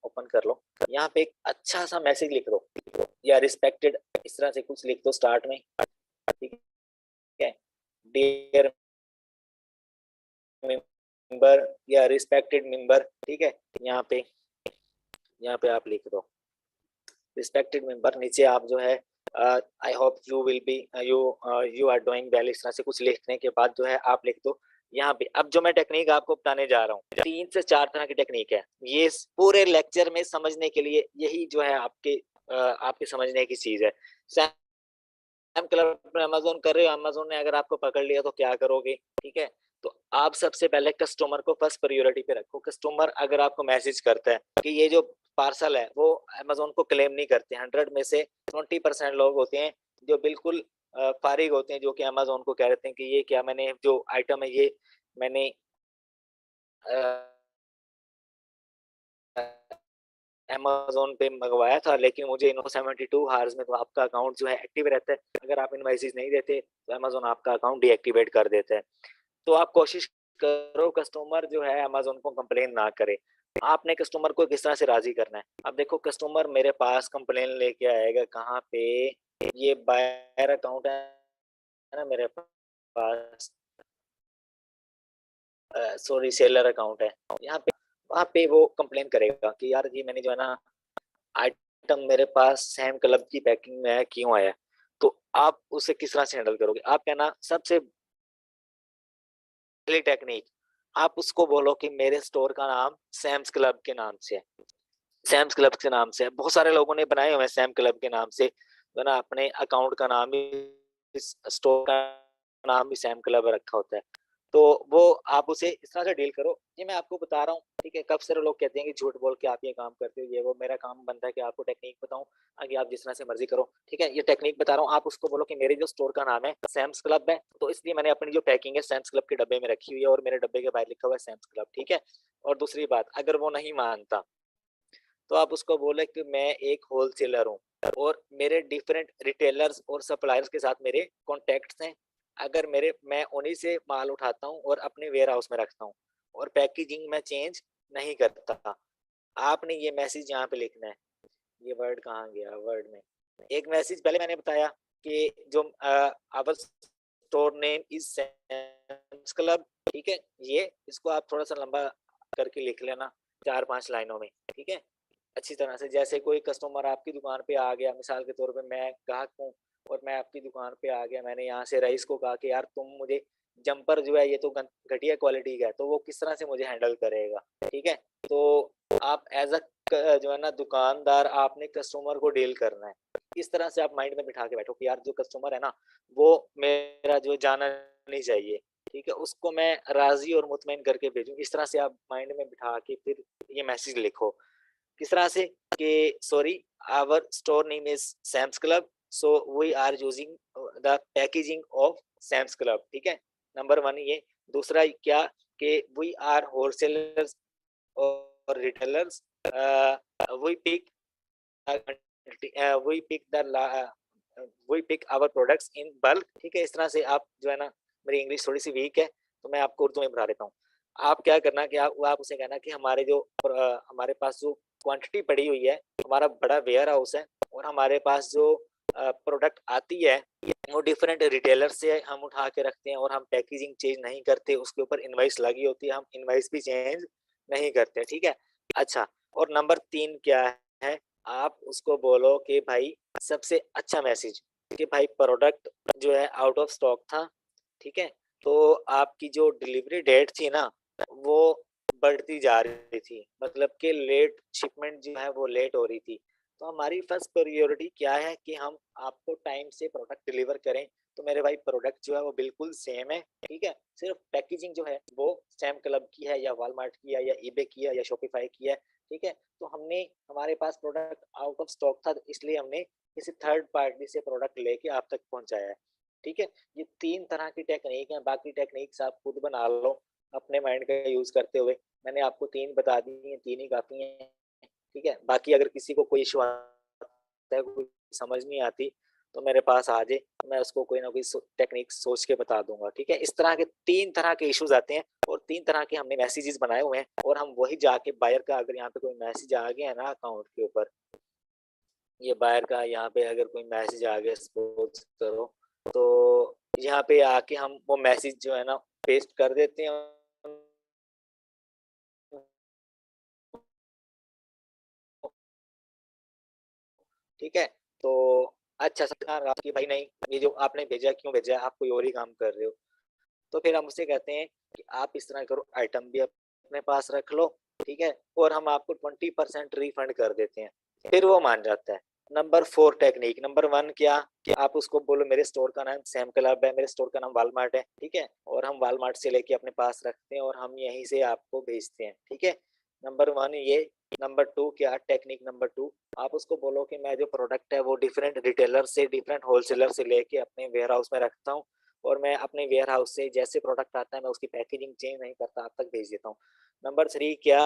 ओपन कर लो, यहाँ पे एक अच्छा सा मैसेज लिख दो या रिस्पेक्टेड, इस तरह से कुछ लिख दो स्टार्ट में, ठीक है। डियर मेंबर या रिस्पेक्टेड मेंबर, ठीक है। यहाँ पे आप लिख दो रिस्पेक्टेड मेंबर। नीचे आप जो है I hope you will be you you are doing well, इस तरह से कुछ लिखने के बाद जो है आप लिख दो यहाँ पे। अब जो मैं टेक्निक आपको बताने जा रहा हूँ 3 से 4 तरह की टेक्निक है, ये पूरे लेक्चर में समझने के लिए यही जो है आपके समझने की चीज है। सैम क्लब में अमेजोन कर रहे हो, अमेजोन ने अगर आपको पकड़ लिया तो क्या करोगे, ठीक है। तो आप सबसे पहले कस्टमर को फर्स्ट प्रायोरिटी पे रखो। कस्टमर अगर आपको मैसेज करता है कि ये जो पार्सल है वो अमेजोन को क्लेम नहीं करते, 100 में से 20% लोग होते हैं जो बिल्कुल फारिग होते हैं, जो कि अमेजोन को कह देते हैं कि ये क्या, मैंने जो आइटम है ये मैंने अमेजोन पे मंगवाया था लेकिन मुझे इन्होंने 72 हार्स में तो आपका अकाउंट जो है एक्टिव रहता है। अगर आप इनवाइसेस नहीं देते तो अमेजोन आपका अकाउंट डीएक्टिवेट कर देता है। तो आप कोशिश करो कस्टमर जो है अमेजोन को कंप्लेन ना करे। आपने कस्टमर को किस तरह से राजी करना है, अब देखो कस्टमर मेरे पास कंप्लेन लेके आएगा कहाँ पे, ये बायर अकाउंट है ना मेरे पास, सॉरी सेलर अकाउंट है यहाँ पे, वहाँ पे वो कंप्लेन करेगा कि यार जी मैंने जो है ना आइटम मेरे पास सैम क्लब की पैकिंग में है क्यों आया। तो आप उसे किस तरह से हैंडल करोगे, आप कहना सबसे पहली टेक्निक, आप उसको बोलो कि मेरे स्टोर का नाम सैम्स क्लब के नाम से है, सैम्स क्लब के नाम से है। बहुत सारे लोगों ने बनाए हुए हैं सैम क्लब के नाम से, जो ना अपने अकाउंट का नाम भी, इस स्टोर का नाम भी सैम क्लब रखा होता है। तो वो आप उसे इस तरह से डील करो, ये मैं आपको बता रहा हूँ, ठीक है। कब सारे लोग कहते हैं कि झूठ बोल के आप ये काम करते हो, ये वो, मेरा काम बनता है कि आपको टेक्निक बताऊं, आगे आप जिस तरह से मर्जी करो, ठीक है। ये टेक्निक बता रहा हूँ, आप उसको बोलो कि मेरे जो स्टोर का नाम है सैम्स क्लब है, तो इसलिए मैंने अपनी जो पैकिंग है सैम्स क्लब के डब्बे में रखी हुई है और मेरे डब्बे के बाहर लिखा हुआ है सैम्स क्लब, ठीक है। और दूसरी बात, अगर वो नहीं मानता तो आप उसको बोले कि मैं एक होलसेलर हूँ और मेरे डिफरेंट रिटेलर्स और सप्लायर्स के साथ मेरे कॉन्टेक्ट्स हैं। अगर मैं उन्हीं से माल उठाता हूँ और अपने वेयर हाउस में रखता हूँ और पैकेजिंग में चेंज नहीं करता। आपने ये मैसेज यहाँ पे लिखना है, ये वर्ड कहाँ गया, वर्ड में एक मैसेज पहले मैंने बताया कि जो our store name is Sam's Club, ठीक है? ये इसको आप थोड़ा-सा लंबा करके लिख लेना 4-5 लाइनों में, ठीक है? अच्छी तरह से। जैसे कोई कस्टमर आपकी दुकान पे आ गया, मिसाल के तौर पे मैं ग्राहक हूँ और मैं आपकी दुकान पे आ गया, मैंने यहाँ से रईस को कहा कि यार तुम मुझे जम्पर जो है ये तो घटिया क्वालिटी का है, तो वो किस तरह से मुझे हैंडल करेगा, ठीक है? तो आप एज़ अ जो है ना दुकानदार, आपने कस्टमर को डील करना है। इस तरह से आप माइंड में बिठा के बैठो कि यार जो कस्टमर है ना, वो मेरा जो जाना नहीं चाहिए, ठीक है? उसको मैं राज़ी और मुतमईन करके भेजूँ। इस तरह से आप माइंड में बिठा के फिर ये मैसेज लिखो। किस तरह से कि sorry, our store name is Sam's Club, so we are using the packaging of Sam's Club, ठीक है? नंबर 1 ये। दूसरा क्या कि वी आर होलसेलर्स और retailers, we pick we pick the we pick our products in bulk, ठीक है? इस तरह से आप जो है ना, मेरी इंग्लिश थोड़ी-सी वीक है, तो मैं आपको उर्दू में बता देता हूँ। आप क्या करना कि आप उसे कहना कि हमारे जो हमारे पास जो क्वांटिटी पड़ी हुई है, हमारा बड़ा वेयर हाउस है और हमारे पास जो प्रोडक्ट आती है, वो डिफरेंट रिटेलर से हम उठा के रखते हैं और हम पैकेजिंग चेंज नहीं करते, उसके ऊपर इनवॉइस लगी होती है, हम इनवॉइस भी चेंज नहीं करते, ठीक है? अच्छा, और नंबर 3 क्या है, आप उसको बोलो कि भाई सबसे अच्छा मैसेज कि भाई प्रोडक्ट जो है आउट ऑफ स्टॉक था, ठीक है? तो आपकी जो डिलीवरी डेट थी ना, वो बढ़ती जा रही थी, मतलब कि लेट शिपमेंट जो है वो लेट हो रही थी। तो हमारी फर्स्ट प्रायोरिटी क्या है कि हम आपको टाइम से प्रोडक्ट डिलीवर करें। तो मेरे भाई प्रोडक्ट जो है वो बिल्कुल सेम है, ठीक है? सिर्फ पैकेजिंग जो है वो सैम क्लब की है या वॉलमार्ट की है या ईबे की है या शॉपिफाई की है, ठीक है? तो हमने हमारे पास प्रोडक्ट आउट ऑफ स्टॉक था, तो इसलिए हमने किसी थर्ड पार्टी से प्रोडक्ट लेके आप तक पहुँचाया है, ठीक है? ये 3 तरह की टेक्नीक है, बाकी टेक्निक्स आप खुद बना लो अपने माइंड का यूज़ करते हुए। मैंने आपको 3 बता दी हैं, 3 ही काफ़ी हैं, ठीक है? बाकी अगर किसी को कोई इश्यू आता है, कोई समझ नहीं आती, तो मेरे पास आ जाए, मैं उसको कोई ना कोई टेक्निक सोच के बता दूँगा, ठीक है? इस तरह के 3 तरह के इश्यूज़ आते हैं और 3 तरह के हमने मैसेजेस बनाए हुए हैं और हम वही जाके बायर का, अगर यहाँ पे कोई मैसेज आ गया है ना अकाउंट के ऊपर, ये बायर का यहाँ पे अगर कोई मैसेज आ गया सपोज़ करो, तो यहाँ पे आके हम वो मैसेज जो है ना पेस्ट कर देते हैं, ठीक है? तो अच्छा सा ध्यान रहा कि भाई नहीं, ये जो आपने भेजा क्यों भेजा है? आप कोई और ही काम कर रहे हो। तो फिर हम उससे कहते हैं कि आप इस तरह करो, आइटम भी अपने पास रख लो, ठीक है? और हम आपको 20% रिफंड कर देते हैं। फिर वो मान जाता है। नंबर 4 टेक्नीक, नंबर 1 क्या कि आप उसको बोलो मेरे स्टोर का नाम सैम क्लब है, मेरे स्टोर का नाम वॉलमार्ट है, ठीक है? और हम वॉलमार्ट से लेके अपने पास रखते हैं और हम यहीं से आपको भेजते हैं, ठीक है? नंबर 1 ये। नंबर 2 क्या टेक्नीक नंबर 2, आप उसको बोलो कि मैं जो प्रोडक्ट है वो डिफरेंट रिटेलर से, डिफरेंट होलसेलर से लेके अपने वेयर हाउस में रखता हूँ और मैं अपने वेयर हाउस से जैसे प्रोडक्ट आता है मैं उसकी पैकेजिंग चेंज नहीं करता, आप तक भेज देता हूँ। नंबर 3 क्या,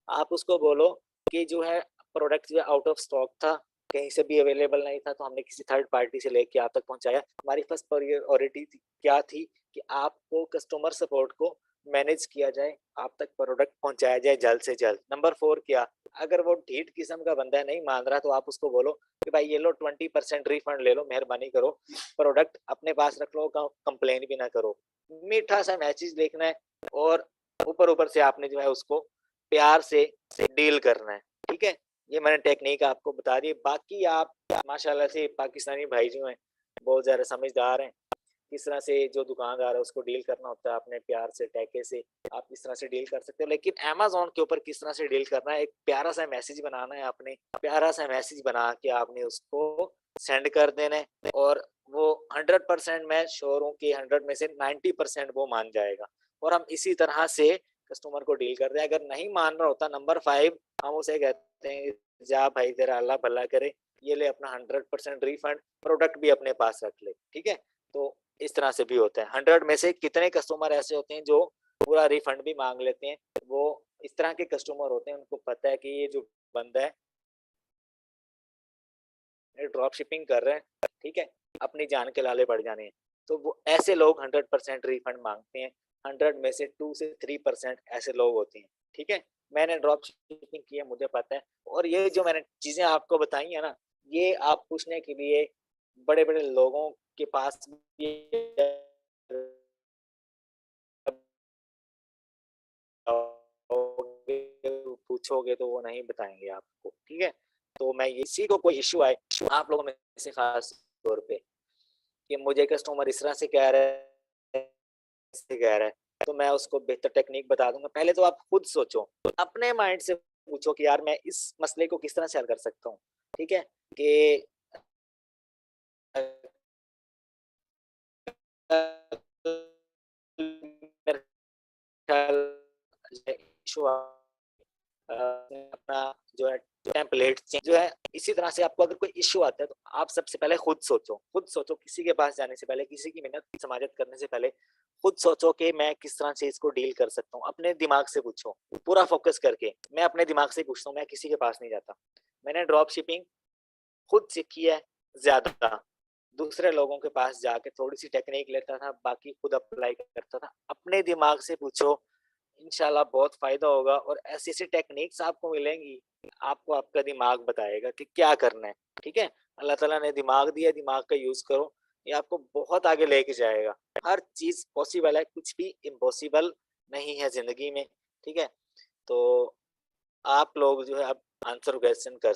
आप उसको बोलो कि जो है प्रोडक्ट जो है आउट ऑफ स्टॉक था, कहीं से भी अवेलेबल नहीं था, तो हमने किसी थर्ड पार्टी से लेके आप तक पहुँचाया। हमारी फर्स्ट प्रायोरिटी क्या थी कि आपको कस्टमर सपोर्ट को मैनेज किया जाए, आप तक प्रोडक्ट पहुँचाया जाए जल्द से जल्द। नंबर 4 क्या, अगर वो ढीठ किस्म का बंदा है, नहीं मान रहा, तो आप उसको बोलो कि भाई ये लो 20% रिफंड ले लो, मेहरबानी करो, प्रोडक्ट अपने पास रख लो, कंप्लेन भी ना करो। मीठा-सा मैसेज लिखना है और ऊपर-ऊपर से आपने जो है उसको प्यार से डील करना है, ठीक है? ये मैंने टेक्नीक आपको बता दी। बाकी आप माशाल्लाह से पाकिस्तानी भाई जो हैं, बहुत ज़्यादा समझदार हैं। किस तरह से जो दुकानदार है उसको डील करना होता है, अपने प्यार से, टैके से, आप किस तरह से डील कर सकते हो। लेकिन अमेज़न के ऊपर किस तरह से डील करना है, एक प्यारा-सा मैसेज बनाना है आपने, प्यारा-सा मैसेज बना के आपने उसको सेंड कर देना है और वो 100% मैं श्योर हूँ कि 100 में से 90% वो मान जाएगा और हम इसी तरह से कस्टमर को डील करते हैं। अगर नहीं मान रहा होता, नंबर 5 हम उसे कहते हैं, जा भाई तेरा अल्लाह भला करे, ये ले अपना 100% रिफंड, प्रोडक्ट भी अपने पास रख ले, ठीक है? तो इस तरह से भी होता है। 100 में से कितने कस्टमर ऐसे होते हैं जो पूरा रिफंड भी माँग लेते हैं। वो इस तरह के कस्टमर होते हैं, उनको पता है कि ये जो बंदा है, ये ड्रॉप शिपिंग कर रहा है, ठीक है? अपनी जान के लाले पड़ जाने हैं। तो वो ऐसे लोग 100% रिफंड माँगते हैं। 100 में से 2 से 3% ऐसे लोग होते हैं, ठीक है? मैंने ड्रॉप शिपिंग की है, मुझे पता है और ये जो मैंने चीज़ें आपको बताई है ना, ये आप पूछने के लिए बड़े-बड़े लोगों के पास भी पूछोगे तो वो नहीं बताएँगे आपको, ठीक है? तो मैं इसी को कोई इश्यू आए आप लोगों में से ख़ास तौर पे कि मुझे कस्टमर इस तरह से कह रहा है, ऐसे कह रहा है, तो मैं उसको बेहतर टेक्नीक बता दूँगा। पहले तो आप खुद सोचो, अपने माइंड से पूछो कि यार मैं इस मसले को किस तरह से हल कर सकता हूँ, ठीक है? कि मेरे ख्याल से इश्यू अपना जो है टेम्पलेट जो है इसी तरह से आपको अगर कोई इश्यू आता है तो आप सबसे पहले खुद सोचो किसी के पास जाने से पहले, किसी की मिन्नत समाजत करने से पहले खुद सोचो कि मैं किस तरह से इसको डील कर सकता हूँ। अपने दिमाग से पूछो, पूरा फ़ोकस करके। मैं अपने दिमाग से पूछता हूँ, मैं किसी के पास नहीं जाता। मैंने ड्रॉप शिपिंग खुद सीखी है ज़्यादा, दूसरे लोगों के पास जाके थोड़ी-सी टेक्निक लेता था, बाकी खुद अप्लाई करता था। अपने दिमाग से पूछो, इंशाल्लाह बहुत फ़ायदा होगा और ऐसी-ऐसी टेक्निक्स आपको मिलेंगी, आपको आपका दिमाग बताएगा कि क्या करना है, ठीक है? अल्लाह ताला ने दिमाग दिया है, दिमाग का यूज़ करो, ये आपको बहुत आगे लेके जाएगा। हर चीज़ पॉसिबल है, कुछ भी इम्पॉसिबल नहीं है ज़िंदगी में, ठीक है? तो आप लोग जो है अब आंसर क्वेश्चन कर